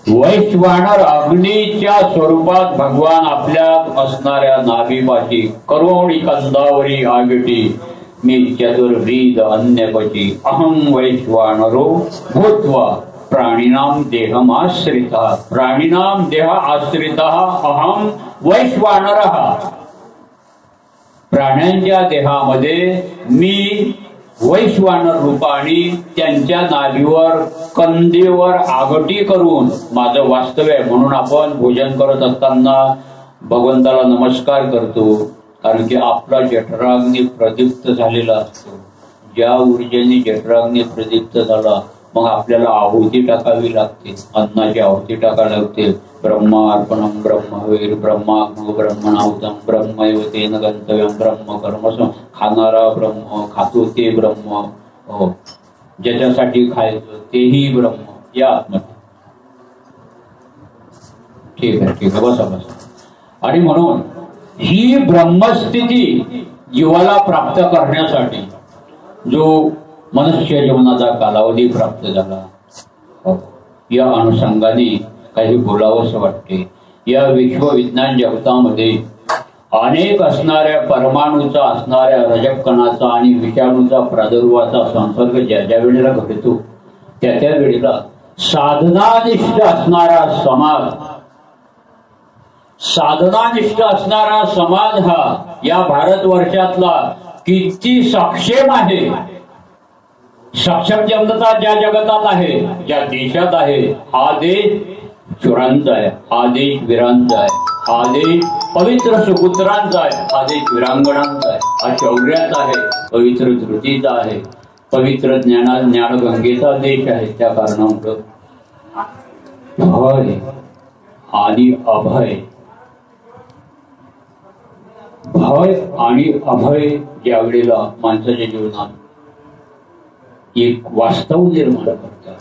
वैश्वानर अग्नीच्या स्वरूपात भगवान आपल्या असणाऱ्या नाभीपाशी करोडी कंदावरी आगटी मी चतुर्विध अन्यपची अहम वैश्वानरो भूत्वा प्राणिनाम देहमाश्रिता. प्राणिनाम देह आश्रिता अहम वैश्वानरः. प्राण्यांच्या देहामध्ये मी वैश्वानर रूपाने त्यांच्या नाभीवर कंदेवर आगटी करून माझं वास्तव्य आहे. म्हणून आपण भोजन करत असताना भगवंताला नमस्कार करतो, कारण की आपला जठराग्नी प्रदीप्त झालेला असतो. ज्या ऊर्जेने जठराग्नी प्रदीप्त झाला, मग आपल्याला आहुती टाकावी लागते, अन्नाची आहुती टाकावी लागते. ब्रह्मार्पणम ब्रह्मवीर ब्रह्माग्नो ब्रह्मणाहुतम ब्रह्मैव तेन गंतव्यम ब्रह्म कर्मसम. खाणारा ब्रह्म, खातो ते ब्रह्म, ज्याच्यासाठी खायचं तेही ब्रह्म. या आत्महत्या ठीक आहे बसा. आणि म्हणून ही ब्रह्मस्थिती जीवाला प्राप्त करण्यासाठी जो मनुष्य जीवनाचा कालावधी प्राप्त झाला, या अनुषंगाने काही बोलावंसं वाटते. या विश्वविज्ञान जगतामध्ये अनेक असणाऱ्या परमाणूचा, असणाऱ्या रजक कणाचा आणि विषाणूचा प्रादुर्भावाचा संसर्ग ज्या ज्या वेळेला घडतो, त्या त्या वेळेला साधनानिष्ठ असणारा समाज, साधनानिष्ठ असणारा समाज हा या भारतवर्षातला किती सक्षम आहे. सक्षम जनता ज्या जगतात आहे, ज्या देशात आहे, हा देश चुरांचा आहे, हा देश वीरांचा आहे, हा देश पवित्र सुपुत्रांचा आहे, हा देश वीरांगणांचा आहे, हा शौर्याचा आहे, पवित्र धृतीचा आहे, पवित्र ज्ञानगंगेचा देश आहे. त्या कारणामुळे भय आणि अभय, भय आणि अभय ज्या वेळेला माणसाच्या जीवनात एक वास्तव निर्माण करतात,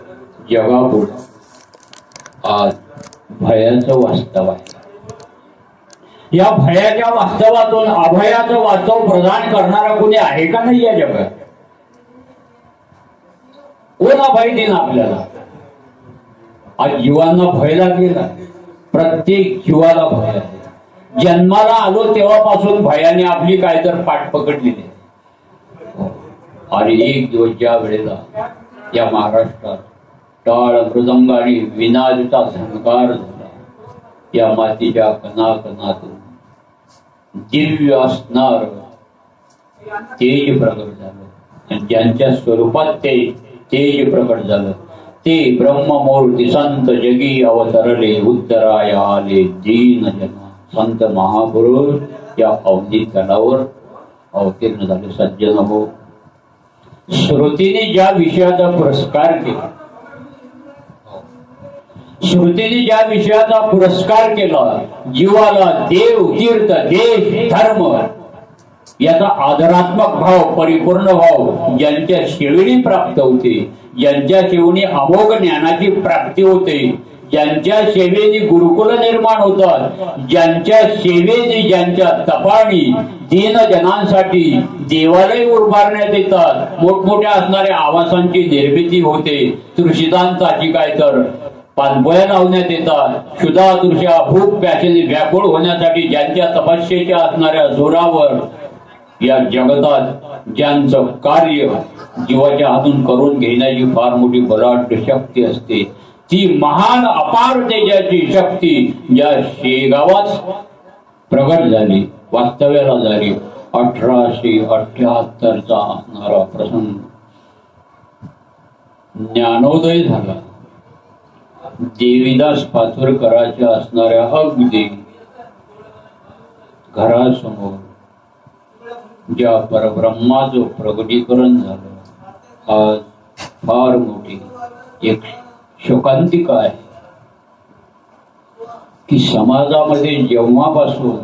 जगापुढे आज भयाचं वास्तव आहे. या भयाच्या वास्तवातून अभयाचं वास्तव प्रदान करणारा कोणी आहे का नाही या जगात? कोण अभय देईन आपल्याला? आज जीवांना भय लागलेला, प्रत्येक जीवाला भय आहे. जन्माला आलो तेव्हापासून भयाने आपली काय तर पाठ पकडलेली. आणि एक दिवस ज्या वेळेला या महाराष्ट्रात टाळ मृदंग आणि विनादचा झंकार झाला. या मातीच्या कणाकणातून दिव्य असणार तेज प्रकट झालं. आणि ज्यांच्या स्वरूपात ते तेज प्रकट झालं ते ब्रह्ममूर्ती संत जगी अवतरले. उद्धराय आले दीन जन. संत महापुरुष या अवधी तलावर अवतीर्ण झाले. सज्जन हो, श्रुतीने ज्या विषयाचा पुरस्कार केला, श्रुतीने ज्या विषयाचा पुरस्कार केला, जीवाला देव तीर्थ देश धर्म याचा आदरात्मक भाव परिपूर्ण भाव ज्यांच्या शेवणी प्राप्त होते, ज्यांच्या शेवणी अमोघ ज्ञानाची प्राप्ती होते, ज्यांच्या सेवेने गुरुकुल निर्माण होतात, ज्यांच्या सेवेने ज्यांच्या तपानी दीन जनांसाठी देवालय उभारण्यात येतात, मोठमोठ्या असणाऱ्या आवासांची निर्मिती होते, तुळशीदांताची काय तर पानपोळ्या लावण्यात येतात, क्षुधा तुळशा भूक प्यासेने व्याकुळ होण्यासाठी ज्यांच्या तपस्येच्या असणाऱ्या जोरावर या जगतात ज्यांचं कार्य जीवाच्या हातून करून घेण्याची फार मोठी बलाढ्य शक्ती असते, ती महान अपार तेजाची शक्ती ज्या शेगावात प्रगट झाली, वास्तव्याला झाली. 1878चा असणारा प्रसंग ज्ञानोदय झाला. देवीदास पाचुरकरांच्या असणाऱ्या अगदी घरासमोर ज्या परब्रह्माचं प्रगटीकरण झालं, आज फार मोठी एक शोकांतिका आहे की समाजामध्ये जेव्हापासून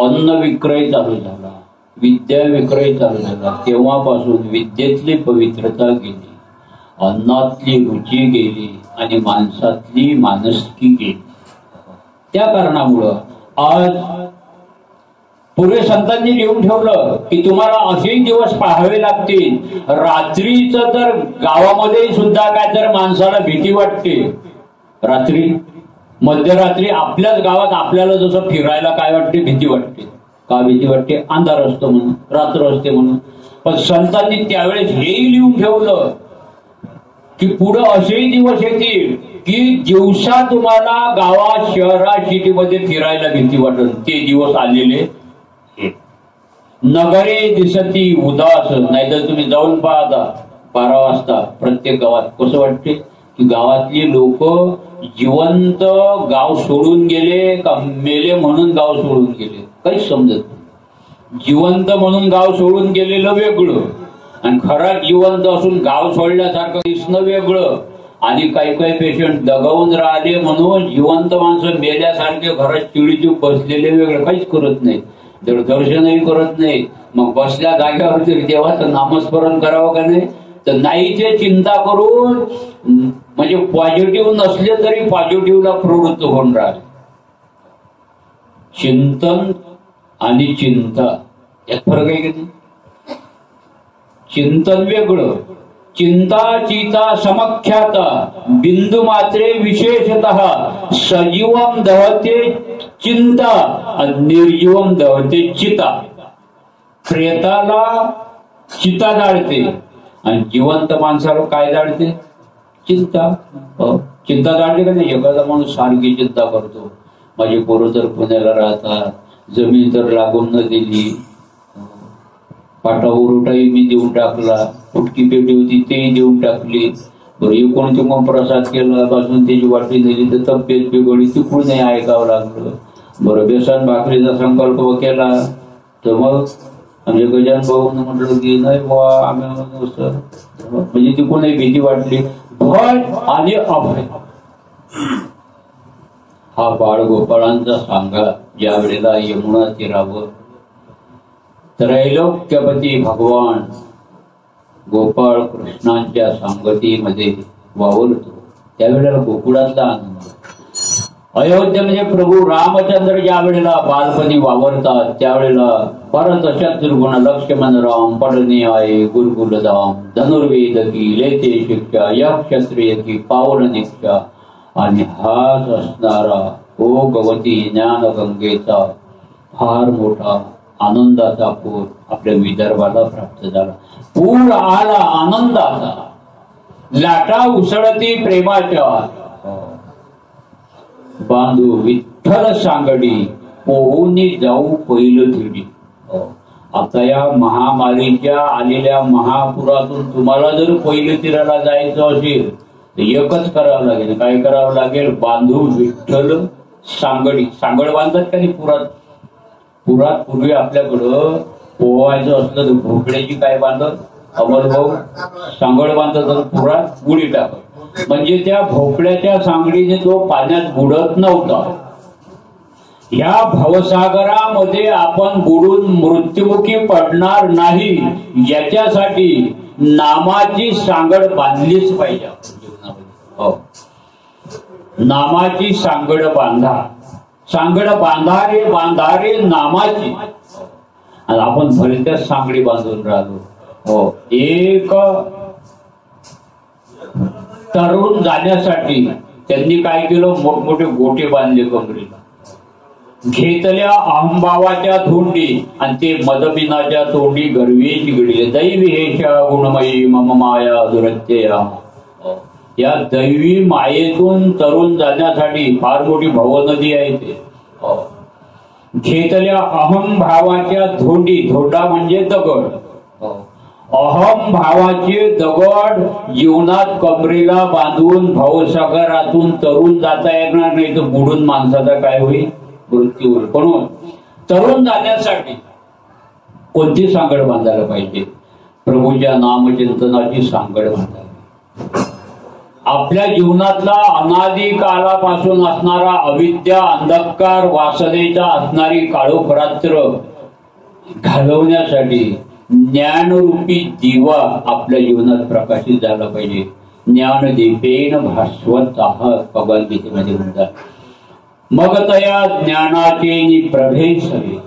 अन्न विक्रय चालू झाला, विद्या विक्रय चालू झाला, तेव्हापासून विद्येतली पवित्रता गेली, अन्नातली रुची गेली आणि माणसातली मानसिकी गेली. त्या कारणामुळं आज पूर्वी संतांनी लिहून ठेवलं की तुम्हाला असेही दिवस पाहावे लागतील. रात्रीचं तर गावामध्ये सुद्धा काय तर माणसाला भीती वाटते. रात्री मध्यरात्री आपल्याच गावात आपल्याला जसं फिरायला काय वाटते, भीती वाटते. का भीती वाटते? अंधार असतो म्हणून, रात्र असते म्हणून. पण संतांनी त्यावेळेस हेही लिहून ठेवलं की पुढं असेही दिवस येतील की दिवसा तुम्हाला गावात शहरात सिटीमध्ये फिरायला भीती वाटेल. ते दिवस आलेले. नगरे दिसती उदास. नाहीतर तुम्ही जाऊन पाहता 12 वाजता प्रत्येक गावात कसं वाटते की गावातली लोक जिवंत गाव सोडून गेले का मेले म्हणून गाव सोडून गेले, काहीच समजत नाही. जिवंत म्हणून गाव सोडून गेलेलं वेगळं आणि खरं जिवंत असून गाव सोडल्यासारखं दिसणं वेगळं. आणि काही काही पेशंट दगावून राहिले म्हणून जिवंत माणसं मेल्यासारखे घरात चिडीचूप बसलेले वेगळे, काहीच करत नाही, दर्शनही करत नाही. मग बसल्या जागेवर तरी देवाचं नामस्मरण करावं का नाही? तर नाहीचे चिंता करून म्हणजे पॉझिटिव्ह नसले तरी पॉझिटिव्हला प्रवृत्त होऊन राहिले. चिंतन आणि चिंता यात फरक आहे की नाही? चिंतन वेगळं. चिंता चिता समख्याता बिंदू मात्रे विशेषतः सजीवम दहते चिंता आणि निर्जीवम दहते चिता. प्रेताला चिता जाळते आणि जिवंत माणसाला काय जाळते? चिंता. चिंता जाळते का नाही? एखादा माणूस सारखी चिंता करतो, माझी पोरं तर पुण्याला राहतात, जमीन तर लागून न दिली, पाटा उरुटाही मी देऊन टाकला, फुटकी पेटी होती तेही देऊन टाकली, बरं कोणती मग प्रसाद केला, पासून त्याची वाटी दिली तर तब्येत बिघडली, तिकडून नाही ऐकावं लागलं. बरं बेसन भाकरीचा संकल्प केला तर मग आमच्या गजान भाऊन म्हटलं की नाही बुवा आम्ही म्हणजे तिकडूनही भीती वाटली. भय आणि अभय हा बाळगोपाळांचा सांगा. ज्या वेळेला यमुना तीरावर त्रैलोक्यपती भगवान गोपाळ कृष्णांच्या संगतीमध्ये वावरतो त्यावेळेला गोकुळातला आनंद. अयोध्या म्हणजे प्रभू रामचंद्र ज्या वेळेला बालपणी वावरतात त्यावेळेला परत शत्रुघ्न लक्ष्मण राम पडणे आहे गुरुकुलधाम धनुर्वेद की लेते शिक्षा यश क्षत्रिय की पावन दीक्षा. आणि हाच असणारा ओ गवती ज्ञान गंगेचा फार मोठा आनंदाचा पूर आपल्या विदर्भाला प्राप्त झाला. पूर आला आनंदाचा. लाटा उसळती प्रेमाच्या, बांधू विठ्ठल सांगडी, पोहूनी जाऊ पहिलं थिडी. आता या महामारीच्या आलेल्या महापुरातून तुम्हाला जर पहिलं तीराला जायचं असेल तर एकच करावं लागेल. काय करावं लागेल? बांधू विठ्ठल सांगडी. सांगड बांधतात का नाही पुरात? पुरात पूर्वी आपल्याकडं पोहायचं असलं तर भोपळ्याची काय बांधत? अमरभाऊ सांगड बांधत, पुरात उडी टाकत. म्हणजे त्या भोपळ्याच्या सांगडीने तो पाण्यात बुडत नव्हता. या भवसागरामध्ये आपण बुडून मृत्युमुखी पडणार नाही याच्यासाठी नामाची सांगड बांधलीच पाहिजे जीवनामध्ये. हो, नामाची सांगड बांधा. सांगड बांधारे बांधारे नामाची. आणि आपण भलत्याच सांगडी बांधून राहिलो. हो, एक तरुण जाण्यासाठी त्यांनी काय केलं? मोठमोठे गोटे बांधले कमरेला, घेतल्या अहंभावाच्या धोंडी आणि ते मदबिनाच्या तोंडी गरवी चिघडले. दैवी हेशा गुणमयी मम माया दुरत्यया. या दैवी मायेतून तरुण जाण्यासाठी फार मोठी भवनदी आहे ते. घेतल्या अहंभावाच्या धोंडी, धोंडा म्हणजे दगड. अहम भावाचे दगड जीवनात कमरेला बांधून भवसागरातून तरुण जाता येणार नाही तर बुडून माणसाचा काय होईल? मृत्यू होईल. म्हणून तरुण जाण्यासाठी कोणती सांगड बांधायला पाहिजे? प्रभूच्या नामचिंतनाची सांगड बांधावी. आपल्या जीवनातला अनादी कालापासून असणारा अविद्या अंधकार वासनेचा असणारी काळोख रात्र घालवण्यासाठी ज्ञानरूपी दिवा आपल्या जीवनात प्रकाशित झाला पाहिजे. ज्ञानदीपेन भास्वत भगवद्गीतेमध्ये म्हणतात. मग तया ज्ञानाचे प्रभेसवे,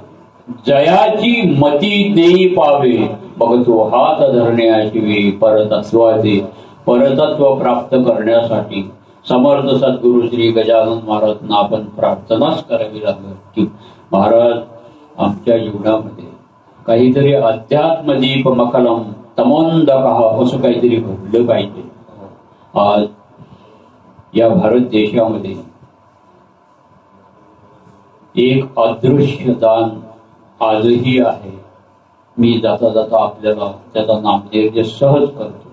जयाची मती देई पावे. मग तो हात धरण्याशिवे परतत्वाचे. परतत्व प्राप्त करण्यासाठी समर्थ सद्गुरु श्री गजानन महाराजांना आपण प्रार्थनाच करावी लागेल की महाराज आमच्या जीवनामध्ये काहीतरी अध्यात्म दीप मकलम तमोंदकः असं काहीतरी घडलं पाहिजे. आज या भारत देशामध्ये एक अदृश्य दान आजही आहे. मी जाता जाता आपल्याला त्याचा नामनिर्देश सहज करतो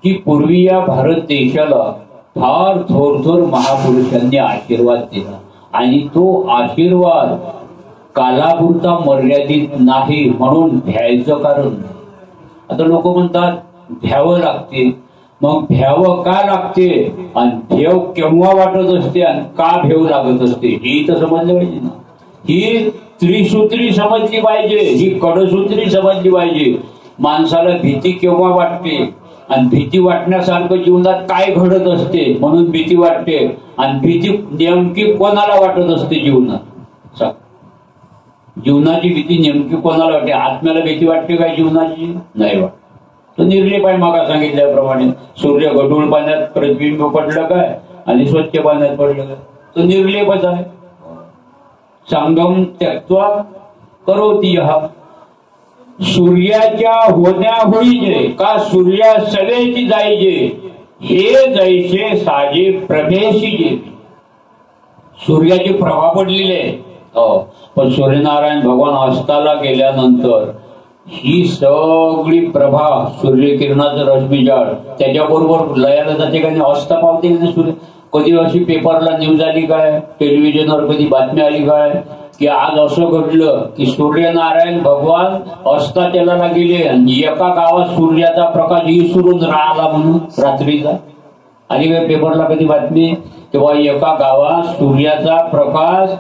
की पूर्वी या भारत देशाला फार थोर महापुरुषांनी आशीर्वाद दिला आणि तो आशीर्वाद कालापुरता मर्यादित नाही म्हणून भ्यायचं कारण नाही. आता लोक म्हणतात भ्यावं लागते. मग भ्यावं का लागते आणि भेव केव्हा वाटत असते आणि का भेव लागत असते ही तर समजलं पाहिजे ना. ही त्रिसूत्री समजली पाहिजे, ही कडसूत्री समजली पाहिजे. माणसाला भीती केव्हा वाटते आणि भीती वाटण्यासारखं जीवनात काय घडत असते म्हणून भीती वाटते आणि भीती नेमकी कोणाला वाटत असते जीवनात? जीवनाची भीती नेमकी कोणाला वाटते? आत्म्याला भीती वाटते काय जीवनाची? नाही वाटत. तो निर्लेप आहे. मागा सांगितल्याप्रमाणे सूर्य गढूळ पाण्यात प्रतिबिंब पडलं काय आणि स्वच्छ पाण्यात पडलं काय? तो निर्लेपच आहे. संगम त्यक्त्वा करोति यः. सूर्याच्या होण्या होईजे का सूर्या सवेची जाईजे हे जैसे साजे प्रभेशीजे. सूर्याची प्रभा पडलेली आहे. पण सूर्यनारायण भगवान अस्ताला गेल्यानंतर ही सगळी प्रभा सूर्यकिरणाचं रश्मीजाळ त्याच्याबरोबर लयाला जाते का नाही? अस्ता पावते का नाही सूर्य? कधी अशी पेपरला न्यूज आली काय, टेलिव्हिजनवर कधी बातमी आली काय की आज असं घडलं की सूर्यनारायण भगवान अस्ताचलाला गेले आणि एका गावात सूर्याचा प्रकाश विसरून राहिला म्हणून रात्रीचा आली काय पेपरला कधी बातमी? तेव्हा एका गावात सूर्याचा प्रकाश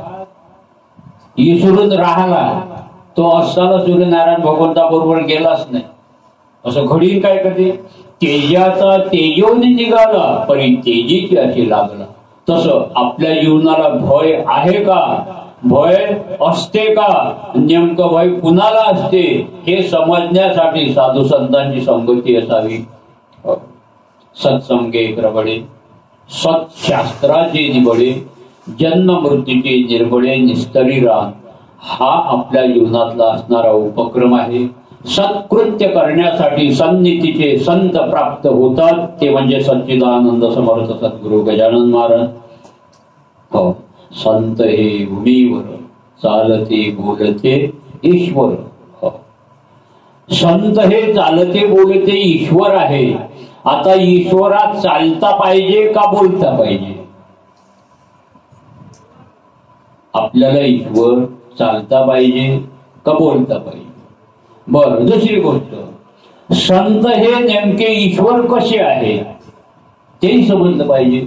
विसरून राहिला. तो असताना सूर्यनारायण भगवंता बरोबर गेलाच नाही. असं घडील काय कधी? तेजाचा तेजोने निघाला परी तेजीची अशी लागला. तसं आपल्या जीवनाला भय आहे का? भय असते का? नेमकं भय कुणाला असते हे समजण्यासाठी साधू संतांची संगती असावी. सत्संगे प्रबळे, सत्शास्त्राचे निबळे, जन्म मृत्यूचे निर्बळे निस्तरी रान हा आपल्या जीवनातला असणारा उपक्रम आहे. सत्कृत्य करण्यासाठी सन्नितीचे संत प्राप्त होतात, ते म्हणजे सच्चिदानंद समर्थ सद्गुरु गजानन महाराज. हो, संत हे भूमीवर चालते बोलते ईश्वर. हो, संत हे चालते बोलते ईश्वर आहे. आता ईश्वरात चालता पाहिजे का बोलता पाहिजे? आपल्याला ईश्वर चालता पाहिजे का बोलता पाहिजे? बर, दुसरी गोष्ट, संत हे नेमके ईश्वर कसे आहे तेही समजलं पाहिजे.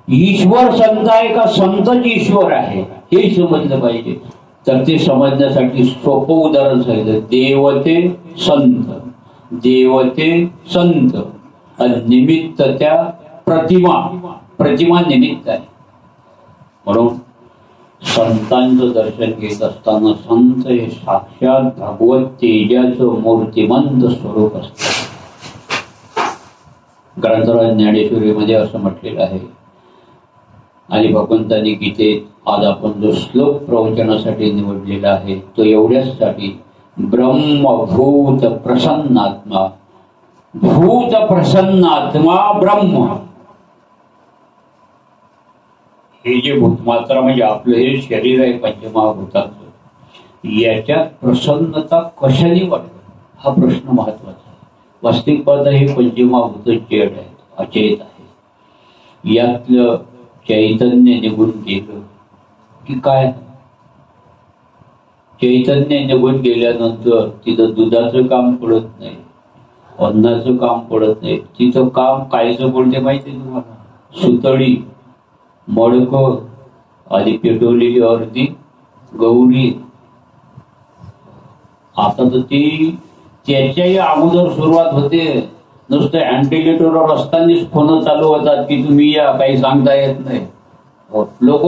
ईश्वर संत आहे का संतच ईश्वर आहे हे समजलं पाहिजे. तर ते समजण्यासाठी सोपं उदाहरण सांगितलं. देवते संत, देवते संत आणि निमित्त त्या प्रतिमा, प्रतिमा निमित्त आहे. म्हणून संतांचं दर्शन घेत असताना संत हे साक्षात भगवत तेजाचं मूर्तिमंत स्वरूप असतं. ग्रंथराज ज्ञानेश्वरीमध्ये असं म्हटलेलं आहे. आणि भगवंतांनी गीतेत आज आपण जो श्लोक प्रवचनासाठी निवडलेला आहे तो एवढ्यासाठी, ब्रह्मभूत प्रसन्नात्मा, भूत प्रसन्नात्मा ब्रह्म. हे जे भूतमात्रा म्हणजे आपलं हे शरीर आहे पंचमहाभूताचं, याच्यात प्रसन्नता कशाने वाटत हा प्रश्न महत्वाचा आहे. वास्तविक पाहता हे पंचमहाभूत जड आहेत, अचेत आहे. यातलं चैतन्य निघून गेलं की काय? चैतन्य निघून गेल्यानंतर तिथं दुधाचं काम पडत नाही, अन्नाचं काम पडत नाही. तिथं काम कायचं पडते माहिती तुम्हाला? सुतळी, मडक आधी पेटवलेली अर्धी गौरी. आता तर ती त्याच्याही अगोदर सुरुवात होते. नुसतं अँटिलेटरवर असतानाच फोन चालू होतात की तुम्ही या, काही सांगता येत नाही. लोक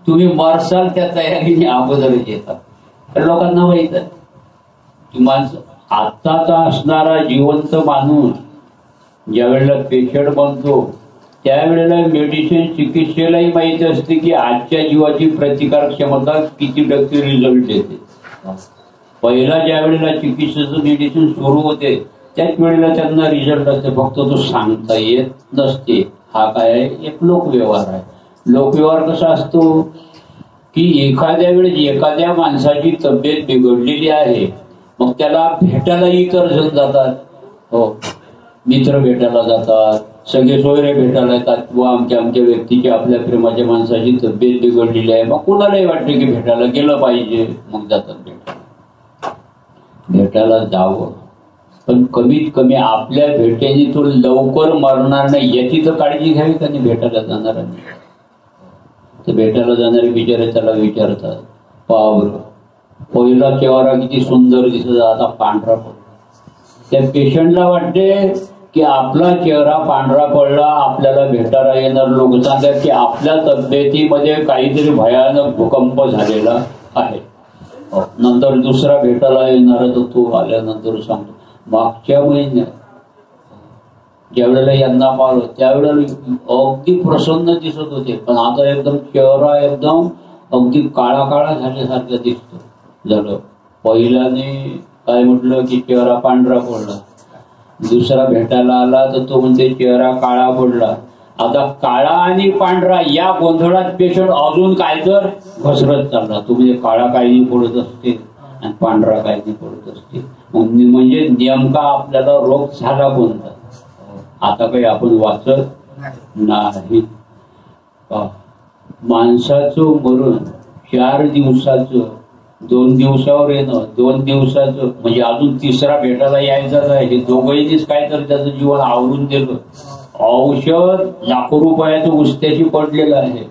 तुम्ही मरसाल त्या तयारीने अगोदरच येतात. लोकांना माहित आहे की माणसं आत्ताचा असणारा जिवंत माणूस ज्या वेळेला पेशंट बनतो त्यावेळेला मेडिसिन चिकित्सेलाही माहिती असते की आजच्या जीवाची प्रतिकार क्षमता किती टक्के रिझल्ट येते. पहिला ज्या वेळेला चिकित्सेचं मेडिसिन सुरू होते त्याच वेळेला त्यांना रिझल्ट असते, फक्त तो सांगता येत नसते. हा काय आहे? एक लोकव्यवहार आहे. लोकव्यवहार कसा असतो की एखाद्या वेळेस एखाद्या माणसाची तब्येत बिघडलेली आहे, मग त्याला भेटायला इतर जण जातात. हो, मित्र भेटायला जातात, सगळे सोयरे भेटायला येतात. व आमच्या व्यक्तीची, आपल्या प्रेमाच्या माणसाची तब्येत बिघडलेली आहे, मग कुणालाही वाटतं की भेटायला गेलं पाहिजे, मग जातात भेटायला जावं. पण कमीत कमी आपल्या भेटेने तो लवकर मरणार नाही याची तर काळजी घ्यावी का नाही भेटायला जाणार. तर भेटायला जाणारे बिचारे त्याला विचारतात, पावर पहिला चेहरा किती सुंदर दिसत, आता पांढरा पडला. त्या पेशंटला वाटते की आपला चेहरा पांढरा पडला, आपल्याला भेटायला येणार लोक सांगतात की आपल्या तब्येतीमध्ये काहीतरी भयानक भूकंप झालेला आहे. नंतर दुसरा भेटायला येणार तर तो आल्यानंतर सांगतो मागच्या महिन्यात ज्या वेळेला यांना पाहिलं त्यावेळेला अगदी प्रसन्न दिसत होते, पण आता एकदम चेहरा एकदम अगदी काळा काळा झाल्यासारखं दिसतो झालं. पहिल्याने काय म्हटलं की चेहरा पांढरा पडला, दुसरा भेटायला आला तर तो म्हणते चेहरा काळा पडला. आता काळा आणि पांढरा या गोंधळात पेशंट अजून काय तर घसरत चालला. तो म्हणजे काळा काही पडत असते आणि पांढरा काही पडत असते. म्हणजे नेमका आपल्याला रोग झाला कोणता आता काही आपण वाचत नाही. माणसाचं मरण 4 दिवसाचं, 2 दिवसावर येणं, 2 दिवसाचं, म्हणजे अजून तिसरा भेटायला यायचाच आहे. हे दोघंहीच काय तर त्याचं जीवन आवरून दिलं. औषध लाखो रुपयाचं उस्त्याची पडलेलं आहे.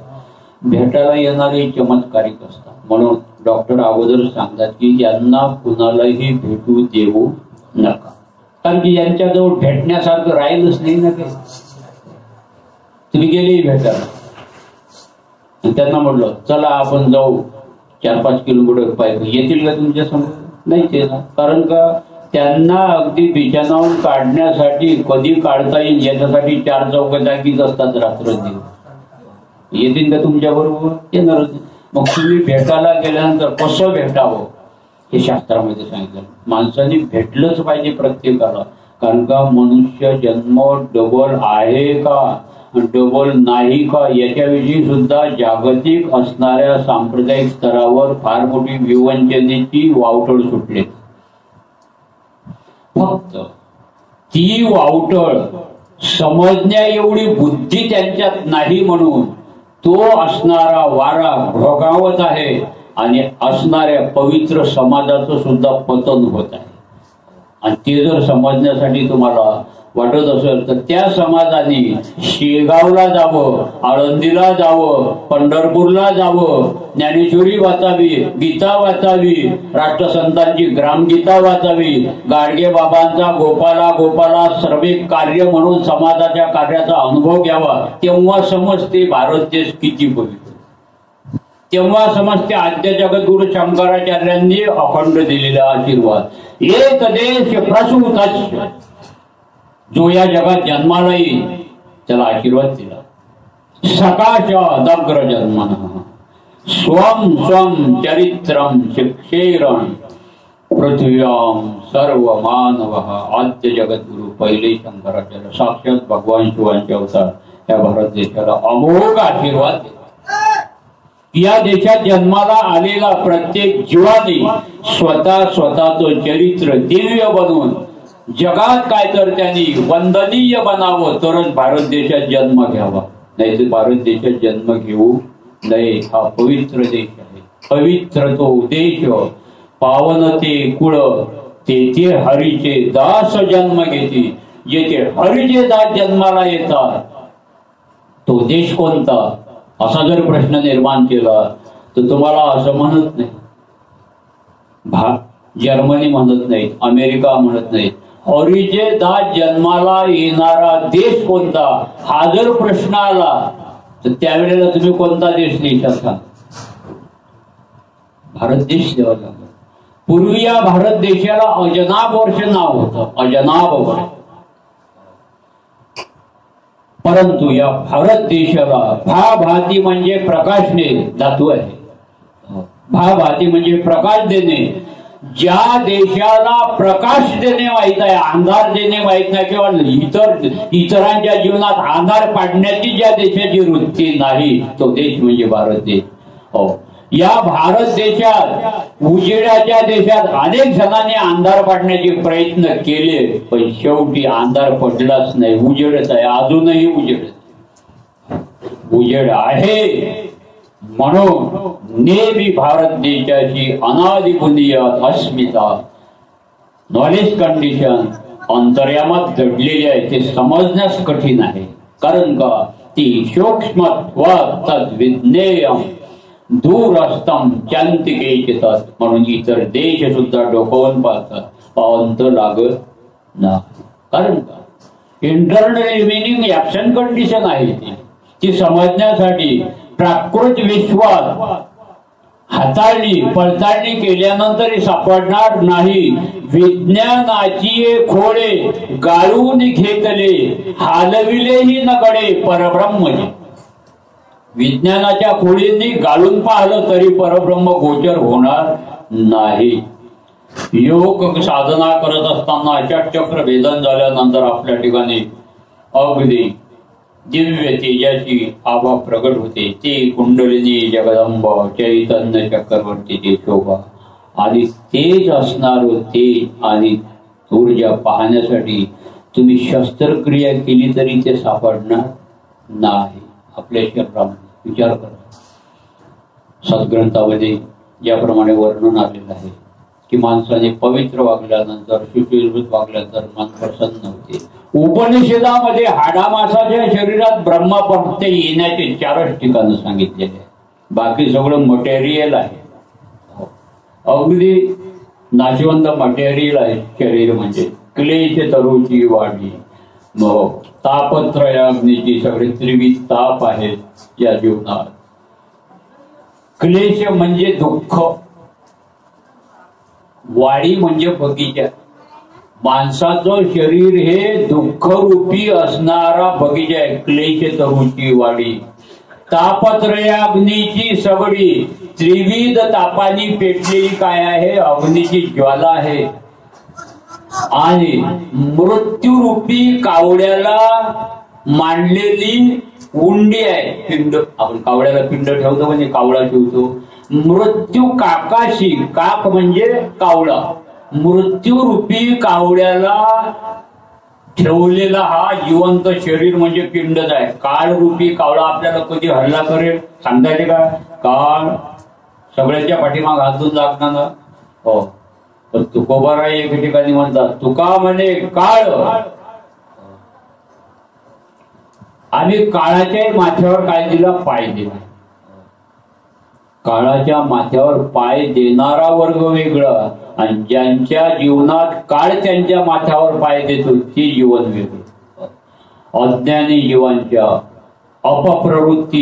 भेटायला येणारे चमत्कारिक असतात. म्हणून डॉक्टर अगोदर सांगतात की यांना कुणालाही भेटू देऊ नका, कारण की यांच्याजवळ भेटण्यासारखं राहिलंच नाही ना काही. तुम्ही गेलेही भेटायला, त्यांना म्हटलं चला आपण जाऊ 4-5 किलोमीटर पायी, येतील का तुमच्या समोर? नाही ते ना, कारण का त्यांना अगदी बिछाणावून काढण्यासाठी कधी काढता येईल याच्यासाठी 4 चौकटाकीच असतात रात्रंदिवस. येतील का तुमच्या बरोबर? येणारच. मग तुम्ही भेटायला गेल्यानंतर कसं भेटावं हे शास्त्रामध्ये सांगितलं. माणसाने भेटलंच पाहिजे प्रत्येकाला, कारण का मनुष्य जन्म डबल आहे का डबल नाही का याच्याविषयी सुद्धा जागतिक असणाऱ्या सांप्रदायिक स्तरावर फार मोठी विवंचनेची वावटळ सुटली. फक्त ती वावटळ समजण्या एवढी बुद्धी त्यांच्यात नाही म्हणून तो असणारा वारा भोगावत आहे आणि असणाऱ्या पवित्र समाजाचं सुद्धा पतन होत आहे. आणि ते जर समजण्यासाठी तुम्हाला वाटत असेल तर त्या समाजाने शेगावला जावं, आळंदीला जावं, पंढरपूरला जावं, ज्ञानेश्वरी वाचावी, गीता वाचावी, राष्ट्रसंतांची ग्रामगीता वाचावी, गाडगे बाबांचा गोपाला गोपाला सर्वे कार्य म्हणून समाजाच्या कार्याचा अनुभव घ्यावा. तेव्हा समजते भारत देश किती पवित्र. तेव्हा समजते आद्य जगद्गुरु शंकराचार्यांनी अखंड दिलेला आशीर्वाद एक देश प्रसूत, जो या जगात जन्माला येईल त्याला आशीर्वाद दिला. सकाश दग्र जन्मन स्वम स्वम चरित्रम शिक्षेरण पृथ्व्याम सर्व मानव. आद्य जगद्गुरु पहिले शंकराचार्य साक्षात भगवान शिवांचे अवतार या भारत देशाला अमोघ आशीर्वाद दिला. या देशात जन्माला आलेला प्रत्येक जीवाने स्वतःचं चरित्र दिव्य बनवून जगात काय तर त्यांनी वंदनीय बनावं तरच भारत देशात जन्म घ्यावा, नाही तर भारत देशात जन्म घेऊ नये. हा पवित्र देश आहे, पवित्र तो देश, पावन ते कुळ तेथे हरीचे दास जन्म घेते. जेथे हरीचे दास जन्माला येतात तो देश कोणता असा जर प्रश्न निर्माण केला तर तुम्हाला असं म्हणत नाही, जर्मनी म्हणत नाही, अमेरिका म्हणत नाही. हरीचे दास जन्माला येणारा देश कोणता हा जर प्रश्न आला तर त्यावेळेला तुम्ही कोणता देश लिहिता? भारत देश द्यावा लागला. पूर्वी या भारत देशाला अजनाब वर्ष नाव होतं, अजनाब वर्ष. परंतु या भारत देशाला भाभाती म्हणजे प्रकाशने धातू आहे. भाभाती म्हणजे प्रकाश देणे. ज्या देशाला प्रकाश देणे माहित आहे, अंधार देणे माहित नाही, किंवा इतरांच्या जीवनात अंधार पाडण्याची ज्या देशाची वृत्ती नाही तो देश म्हणजे भारत देश. हो, या भारत देशात उजेडाच्या देशात अनेक जणांनी अंधार पाडण्याचे प्रयत्न केले, पण शेवटी अंधार पडलाच नाही, उजेडच आहे. अजूनही उजेड आहे. म्हणून नेहमी भारत देशाची अनादि बुनियाद अस्मिता नॉलेज कंडिशन अंतर्यामात दडलेली आहे. ते समजण्यास कठीण आहे, कारण का ती सूक्ष्मत्वात् तद्विज्ञेयम् दूरस्थम चांतिके चितात. म्हणून इतर देश सुद्धा डोकावून पाहतात, पावंत लागत नाही. कारण का इंटरनल रिमेनिंग ऍक्शन कंडिशन आहे. ती समजण्यासाठी प्राकृत विश्वात हाताळणी पडताळणी केल्यानंतरही सापडणार नाही. विज्ञानाची खोळे गाळून घेतले, हालविलेही नगडे परब्रह्मजी. विज्ञानाच्या खोळींनी गाळून पाहिलं तरी परब्रह्म गोचर होणार नाही. योग साधना करत असताना चक्र भेदन झाल्यानंतर आपल्या ठिकाणी अगदी दिव्य तेजाची आभा प्रगट होते. ती कुंडलिनी जगदंब चैतन्य चक्रवर्तीची शोभा. आणि तेज असणार तेज आणि ऊर्जा पाहण्यासाठी तुम्ही शस्त्रक्रिया केली तरी ते सापडणार नाही आपल्या शरीरामध्ये. विचार करा. सद्ग्रंथामध्ये याप्रमाणे वर्णन आलेलं आहे की माणसाने पवित्र वागल्यानंतर सुशीलभूत वागल्यानंतर मन प्रसन्न होते. उपनिषदामध्ये हाडामासाच्या शरीरात ब्रह्मा फक्त येण्याचे 4च ठिकाणं सांगितलेले आहे. बाकी सगळं मटेरियल आहे, अगदी नाशवंत मटेरियल आहे शरीर. म्हणजे क्लेश तरुची वाढी, तापत्रयाग्नीची सगळे त्रिविध ताप आहेत या जीवनात. क्लेश म्हणजे दुःख, वाडी म्हणजे बगीचा. माणसाचं शरीर हे दुःखरूपी असणारा बगीचा आहे. क्लेश तरुची वाडी, तापत्रयाग्नीची सगळी त्रिविध तापानी पेटलेली काय आहे, अग्नीची ज्वाला आहे. आणि मृत्यूरूपी कावड्याला मांडलेली उंडी आहे, पिंड. आपण कावड्याला पिंड ठेवतो म्हणजे कावडा ठेवतो. मृत्यू काकाशी, काक म्हणजे कावडा, मृत्यूरूपी कावड्याला ठेवलेला हा जिवंत शरीर म्हणजे पिंडच आहे. काळ रूपी कावडा आपल्याला कधी हल्ला करेल सांगता येते का? काळ सगळ्यांच्या पाठीमाग हातून लागणार ना. हो, पण तुकोबाराय एके ठिकाणी म्हणतात, तुका म्हणे काळ. आणि काळाच्या माथ्यावर काय दिला? पाय दिला. काळाच्या माथ्यावर पाय देणारा वर्ग वेगळा आणि ज्यांच्या जीवनात काळ त्यांच्या माथ्यावर पाय देतो ती जीवन वेगळं. अज्ञानी जीवांच्या अपप्रवृत्ती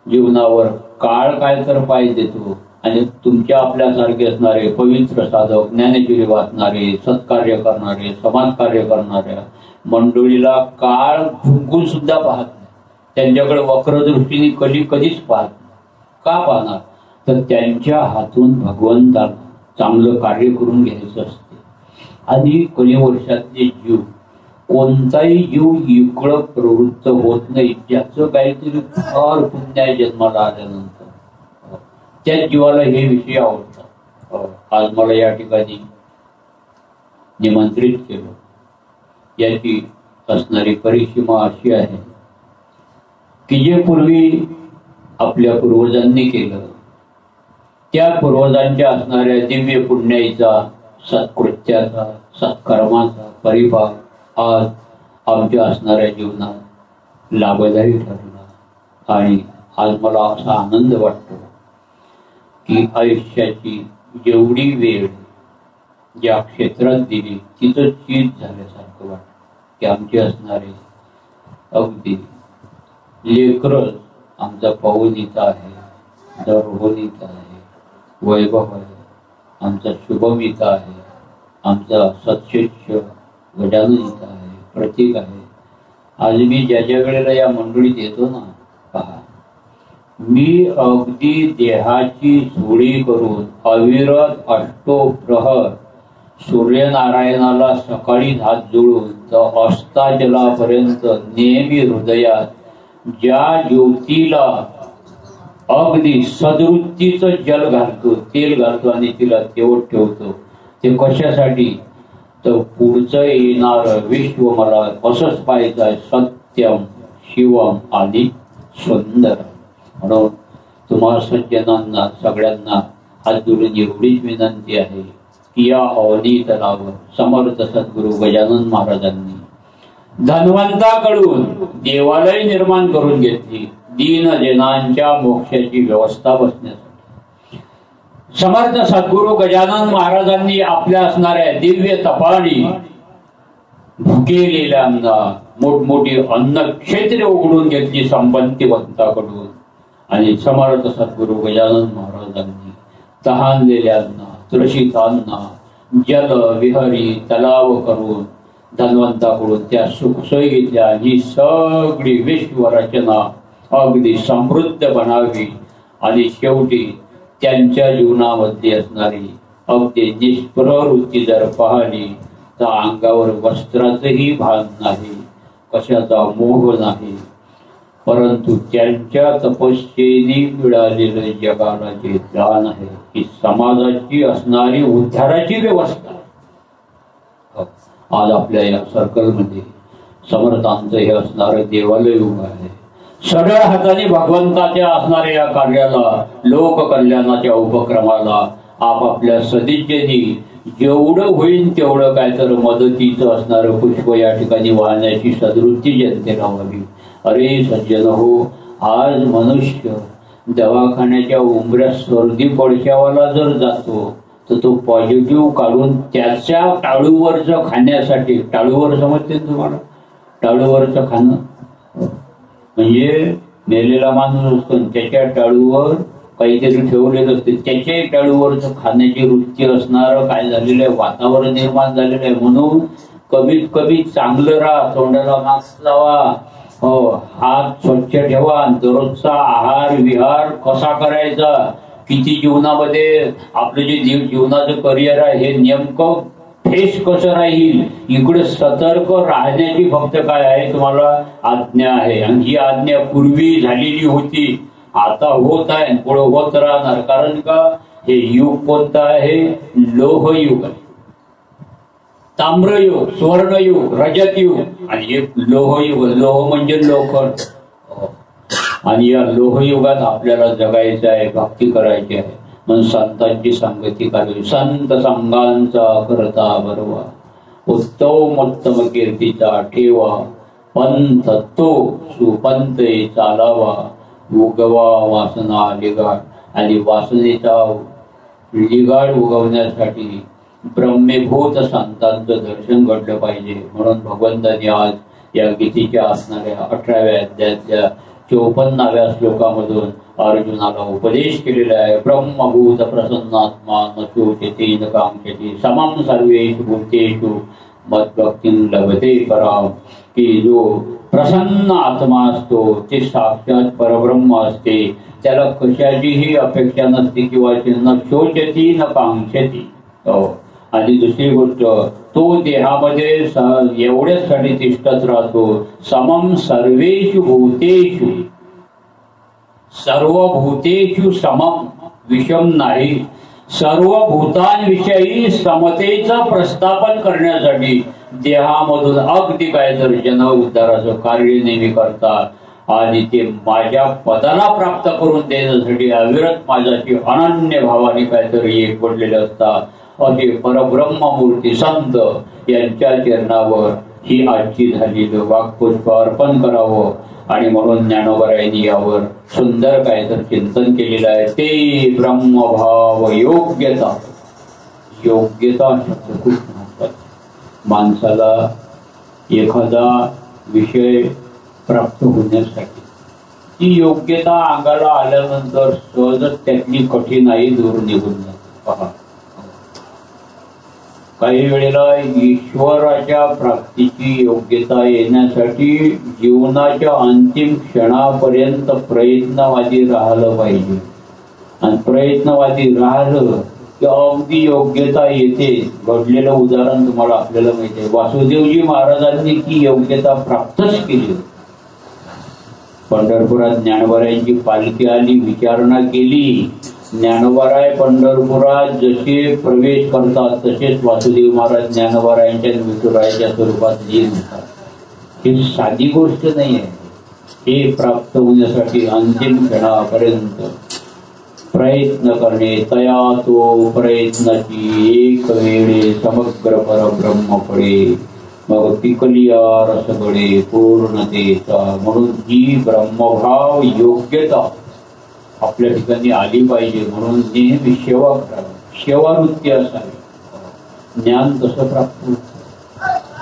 जीवनावर काळ काय तर पाय देतो. आणि तुमच्या आपल्यासारखे असणारे पवित्र साधक, ज्ञानेश्वरी वाचणारे, सत्कार्य करणारे, समाजकार्य करणाऱ्या मंडळीला काळ झुंकून सुद्धा पाहत नाही. त्यांच्याकडे वक्रदृष्टीने कधीच पाहत नाही. का पाहणार? तर त्यांच्या हातून भगवंताला चांगलं कार्य करून घ्यायचं असते. आणि कलिवर्षातले जीव, कोणताही जीव इकडं प्रवृत्त होत नाही ज्याचं काहीतरी फार पुण्य आहे जन्माला आल्यानंतर. त्या जीवाला हे विषय आवडतात. आज मला या ठिकाणी निमंत्रित केलं, याची असणारी परिसीमा अशी आहे की जे पूर्वी आपल्या पूर्वजांनी केलं त्या पूर्वजांच्या असणाऱ्या दिव्य पुण्याचा, सत्कृत्याचा, सत्कर्माचा परिभाग आज आमच्या असणाऱ्या जीवनात लाभदायी ठरला. आणि आज मला असा आनंद वाटतो की आयुष्याची जेवढी वेळ ज्या क्षेत्रात दिली तिथं चीज झाल्यासारखं वाटतं की आमचे असणारे अगदी लेकरं आमचा पवनीचा आहे, दरवनीचा आहे, वैभव आहे, आमचा शुभमिता आहे, आमचा सत्शिष्य गजाननीचा आहे, प्रतीक आहे. आज मी ज्या वेळेला या मंडळीत येतो ना, पहा, मी अगदी देहाची सोडी करून अविरत अष्टोप्रहर सूर्यनारायणाला सकाळी हात जोडून तर अस्ताचलापर्यंत नेहमी हृदयात ज्या ज्योतीला अगदी सदवृत्तीचं जल घालतो, तेल घालतो आणि तिला तेवढ ठेवतो. ते कशासाठी? तर पुढचं येणार विश्व मला असंच पाहायचं आहे, सत्यम शिवम आणि सुंदर. म्हणून तुम्हा सज्जनांना सगळ्यांना हात जोडून एवढीच विनंती आहे की या अवनी तलावर समर्थ सद्गुरू गजानन महाराजांनी धन्वंताकडून देवालय निर्माण करून घेतली दीनजनांच्या मोक्षाची व्यवस्था बसण्यासाठी. समर्थ सद्गुरू गजानन महाराजांनी आपल्या असणाऱ्या दिव्य तपानी भुकेलेल्यांना मोठमोठी अन्न क्षेत्रे उघडून घेतली संपत्तीवंताकडून. आणि समर्थ सद्गुरू गजानन महाराजांनी तहानलेल्यांना, त्रसितांना जल विहरी तलाव करून धन्वंताकडून त्या सुखसोयी घेतल्या. ही सगळी विश्व रचना अगदी समृद्ध बनावी आणि शेवटी त्यांच्या जीवनामध्ये असणारी अगदी निष्प्रवृत्ती जर पाहिली तर अंगावर वस्त्राचंही भान नाही, कशाचा मोह नाही, परंतु त्यांच्या तपस्येने मिळालेलं जगाला जे दान आहे ही समाजाची असणारी उद्धाराची व्यवस्था. आज आपल्या या सर्कलमध्ये समर्थांचं हे असणारं देवालय उभं आहे. सरळ हाताने भगवंताच्या असणाऱ्या या कार्याला, लोककल्याणाच्या उपक्रमाला आपापल्या सदिच्छेने जेवढं होईल तेवढं काय तर मदतीचं असणारं पुष्प या ठिकाणी वाहण्याची सद्वृत्ती जनतेला व्हावी. अरे सज्जन हो, आज मनुष्य दवाखान्याच्या उंबऱ्यात सर्दी पडशावाला जर जातो तर तो पॉझिटिव्ह काढून त्याच्या टाळूवरचं खाण्यासाठी, टाळूवर समजते तुम्हाला, टाळूवरचं खाणं म्हणजे मेलेला माणूस असतो त्याच्या टाळूवर काहीतरी ठेवलेलं असते, त्याच्याही टाळूवरचं खाण्याची वृत्ती असणारं काय झालेलं आहे, वातावरण निर्माण झालेलं आहे. म्हणून कमीत कमी चांगलं राहा, तोंडाला मास्क लावा, हो, हात स्वच्छ ठेवा, दररोजचा आहार विहार कसा करायचा, किती जीवनामध्ये आपलं जे जीवनाचं करिअर आहे हे नेमकं फेस कसं राहील, इकडे सतर्क राहण्याची फक्त काय आहे तुम्हाला आज्ञा आहे. आणि ही आज्ञा पूर्वी झालेली होती, आता होत आहे, पुढे होत राहणार. कारण का हे युग कोणतं आहे? लोहयुग आहे. ताम्रयुग, सुवर्णयुग, रजतयुग आणि एक लोहयुग. लोह म्हणजे लोखंड. आणि या लोहयुगात आपल्याला जगायचं आहे, भक्ती करायची आहे. म्हणून संतांची संगती करावी. संत संगांचा करता बरवा, उत्तम कीर्तीचा ठेवा, पंथ तो सुपंथ चालावा, उगवा वासना लिगाड. आणि वासनेचा लिगाड उगवण्यासाठी ब्रह्मीभूत संतांचं दर्शन घडलं पाहिजे. म्हणून भगवंतांनी आज या गीतेच्या असणाऱ्या 18व्या अध्यायातल्या 54व्या श्लोकामधून अर्जुनाला उपदेश केलेला आहे. ब्रह्मभूत प्रसन्नात्मा न शोचते न कांक्षते, समं सर्वेषु भूतेषु मद्भक्तिं लभते पराम. की जो प्रसन्न आत्मा असतो ते साक्षात परब्रह्म असते, त्याला कशाचीही अपेक्षा नसते किंवा न शोचती न कांक्षती. आणि दुसरी गोष्ट, तो देहामध्ये एवढ्यासाठी तिष्ठत राहतो. समम सर्वेषु भूतेषु, सर्व भूतेषु समम, विषम नाही. सर्व भूतांविषयी समतेचं प्रस्थापन करण्यासाठी देहामधून अगदी काय तर जन उद्धाराचं कार्य नेहमी करतात. आणि ते माझ्या पदाला प्राप्त करून देण्यासाठी अविरत माझ्याशी अनन्य भावाने काहीतरी एक पडलेले असतात. असे परब्रह्म मूर्ती संत यांच्या चरणावर ही आजची झालेली वाक्पुष्प अर्पण करावं. आणि म्हणून ज्ञानोबरायांनी यावर सुंदर काय तर चिंतन केलेलं आहे. ते ब्रह्मभाव योग्यता. योग्यता शब्द खूप महत्वाचा. माणसाला एखादा विषय प्राप्त होण्यासाठी ती योग्यता अंगाला आल्यानंतर सहजच त्यातली कठीणाई दूर निघून जाते. पहा, काही वेळेला ईश्वराच्या प्राप्तीची योग्यता येण्यासाठी जीवनाच्या अंतिम क्षणापर्यंत प्रयत्नवादी राहिलं पाहिजे. आणि प्रयत्नवादी राहिलं की अगदी योग्यता येते. घडलेलं उदाहरण तुम्हाला आपल्याला माहिती आहे. वासुदेवजी महाराजांनी ती योग्यता प्राप्तच केली. पंढरपुरात ज्ञानोबरायांची पालखी आली, विचारणा केली. ज्ञानोबराय पंढरपुरात जसे प्रवेश करतात तसेच वासुदेव महाराज ज्ञानोबरायांच्या विठुरायाच्या स्वरूपात लीन होतात. ही साधी गोष्ट नाही आहे. हे प्राप्त होण्यासाठी अंतिम क्षणापर्यंत प्रयत्न करणे. तया तो प्रयत्नाची एक वेळे समग्र परब्रह्म पडे, मग पिकलिया रसगडे पूर्णतेचा. म्हणून ही ब्रह्मभाव योग्यता आपल्या ठिकाणी आली पाहिजे. म्हणून नेहमी सेवा करावी, सेवावृत्ती असावी. ज्ञान तसं प्राप्त होत,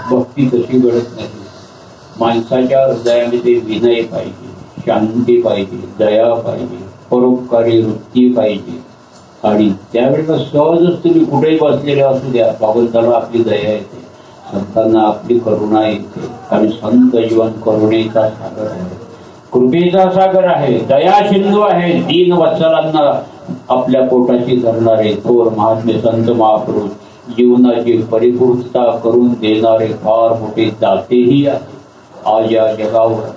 भक्ती तशी घडत नाही. माणसाच्या हृदयामध्ये विनय पाहिजे, शांती पाहिजे, दया पाहिजे, परोपकारी वृत्ती पाहिजे. आणि त्यावेळेला सहजच तुम्ही कुठेही बसलेले असू द्या, भगवंताला आपली दया येते, संतांना आपली करुणा येते. आणि संत जीवन करुणेचा सागर आहे, कृपेचा सागर आहे, दया सिंधू आहे. दीन वत्सलांना आपल्या पोटाशी धरणारे थोर महात्मे संत महापुरुष, जीवनाची परिपूर्तता करून देणारे फार मोठे दातेही आहे. आज या जगावर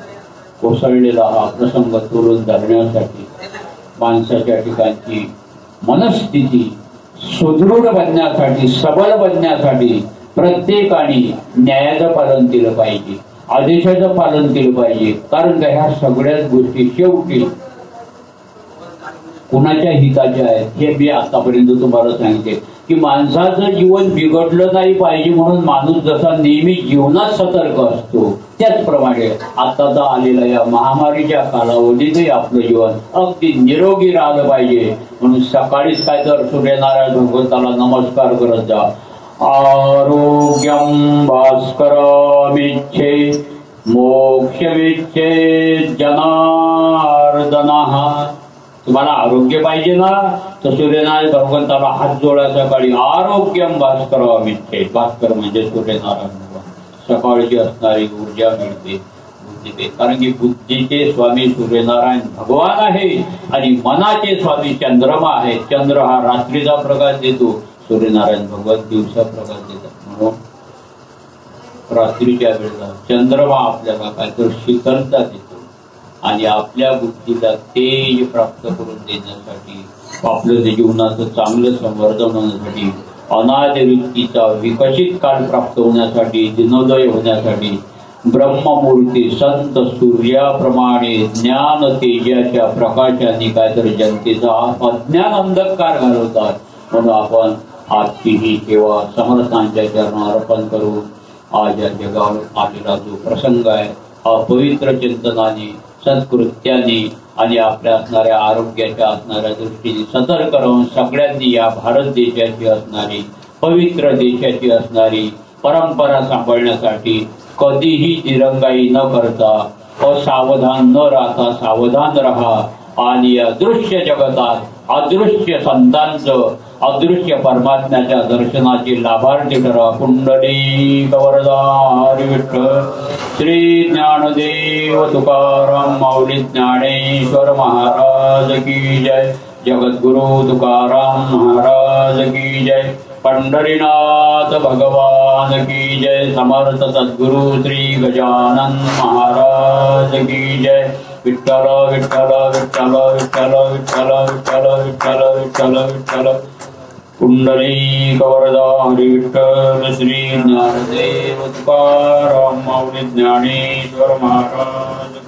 कोसळलेला हा प्रसंग तोडून धरण्यासाठी माणसाच्या ठिकाणची मनस्थिती सुदृढ बनण्यासाठी, सबल बनण्यासाठी प्रत्येकाने न्यायाचं पालन केलं पाहिजे, आदेशाचं पालन केलं पाहिजे. कारण ह्या सगळ्याच गोष्टी शेवटी कुणाच्या हिताच्या आहेत हे मी आतापर्यंत तुम्हाला सांगितले. की माणसाचं जीवन बिघडलं नाही पाहिजे म्हणून माणूस जसा नेहमी जीवनात सतर्क असतो, त्याचप्रमाणे आताचा आलेल्या या महामारीच्या कालावधीतही आपलं जीवन अगदी निरोगी राहिलं पाहिजे. म्हणून सकाळीच काय तर सूर्यनारायण भगवंताला नमस्कार करत जा. आरोग्यम भास्करामिच्छे मोक्षविच्छे जनार्दनः. तुम्हाला आरोग्य पाहिजे ना, तर सूर्यनारायण भगवंताला हात जोडा सकाळी. आरोग्यम भास्करामिच्छे. भास्कर म्हणजे सूर्यनारायण भगवान. सकाळची असणारी ऊर्जा मिळते, बुद्धिभेद. कारण की बुद्धीचे स्वामी सूर्यनारायण भगवान आहे आणि मनाचे स्वामी चंद्रमा आहे. चंद्र हा रात्रीचा प्रकाश देतो, सूर्यनारायण भगवान दिवसा प्रकाश देतात. म्हणून रात्रीच्या वेळेला चंद्रमा आपल्याला काहीतरी शीतलता देतो आणि आपल्या बुद्धीला तेज प्राप्त करून देण्यासाठी, आपलं जीवनाचं चांगलं संवर्धन होण्यासाठी, अनादिवृत्तीचा विकसित काळ प्राप्त होण्यासाठी, दिनोदय होण्यासाठी ब्रह्ममूर्ती संत सूर्याप्रमाणे ज्ञान तेजाच्या प्रकाशाने काहीतरी जनतेचा अज्ञान अंधकार घालवतात. म्हणून आपण आजची ही सेवा समर्थांच्या चरणावर अर्पण करू. आज या जगावर आलेला जो प्रसंग आहे हा पवित्र चिंतनाने, सत्कृत्याने आणि आपल्या असणाऱ्या आरोग्याच्या असणाऱ्या दृष्टीने सतर्क राहून सगळ्यांनी या भारत देशाची असणारी, पवित्र देशाची असणारी परंपरा सांभाळण्यासाठी कधीही दिरंगाई न करता, असावधान न राहता सावधान राहा आणि अदृश्य जगतात अदृश्य संतांचं, अदृश्य परमात्म्याच्या दर्शनाची लाभार्थी ठरा. पुंडलिक वरदा हरी विठ्ठल. श्री ज्ञानदेव तुकाराम माऊली ज्ञानेश्वर महाराज की जय. जगद्गुरु तुकाराम महाराज की जय. पंढरीनाथ भगवान की जय. समर्थ सद्गुरु श्री गजानन महाराज की जय. विठ्ठल विठ्ठल विठ्ठल विठ्ठल विठ्ठल विठ्ठल विठ्ठल विठ्ठल विठ्ठल. पुंडलिक वरदा हरी विठ्ठल. श्री ज्ञानदेव तुकाराम माऊली ज्ञानेश्वर महाराज.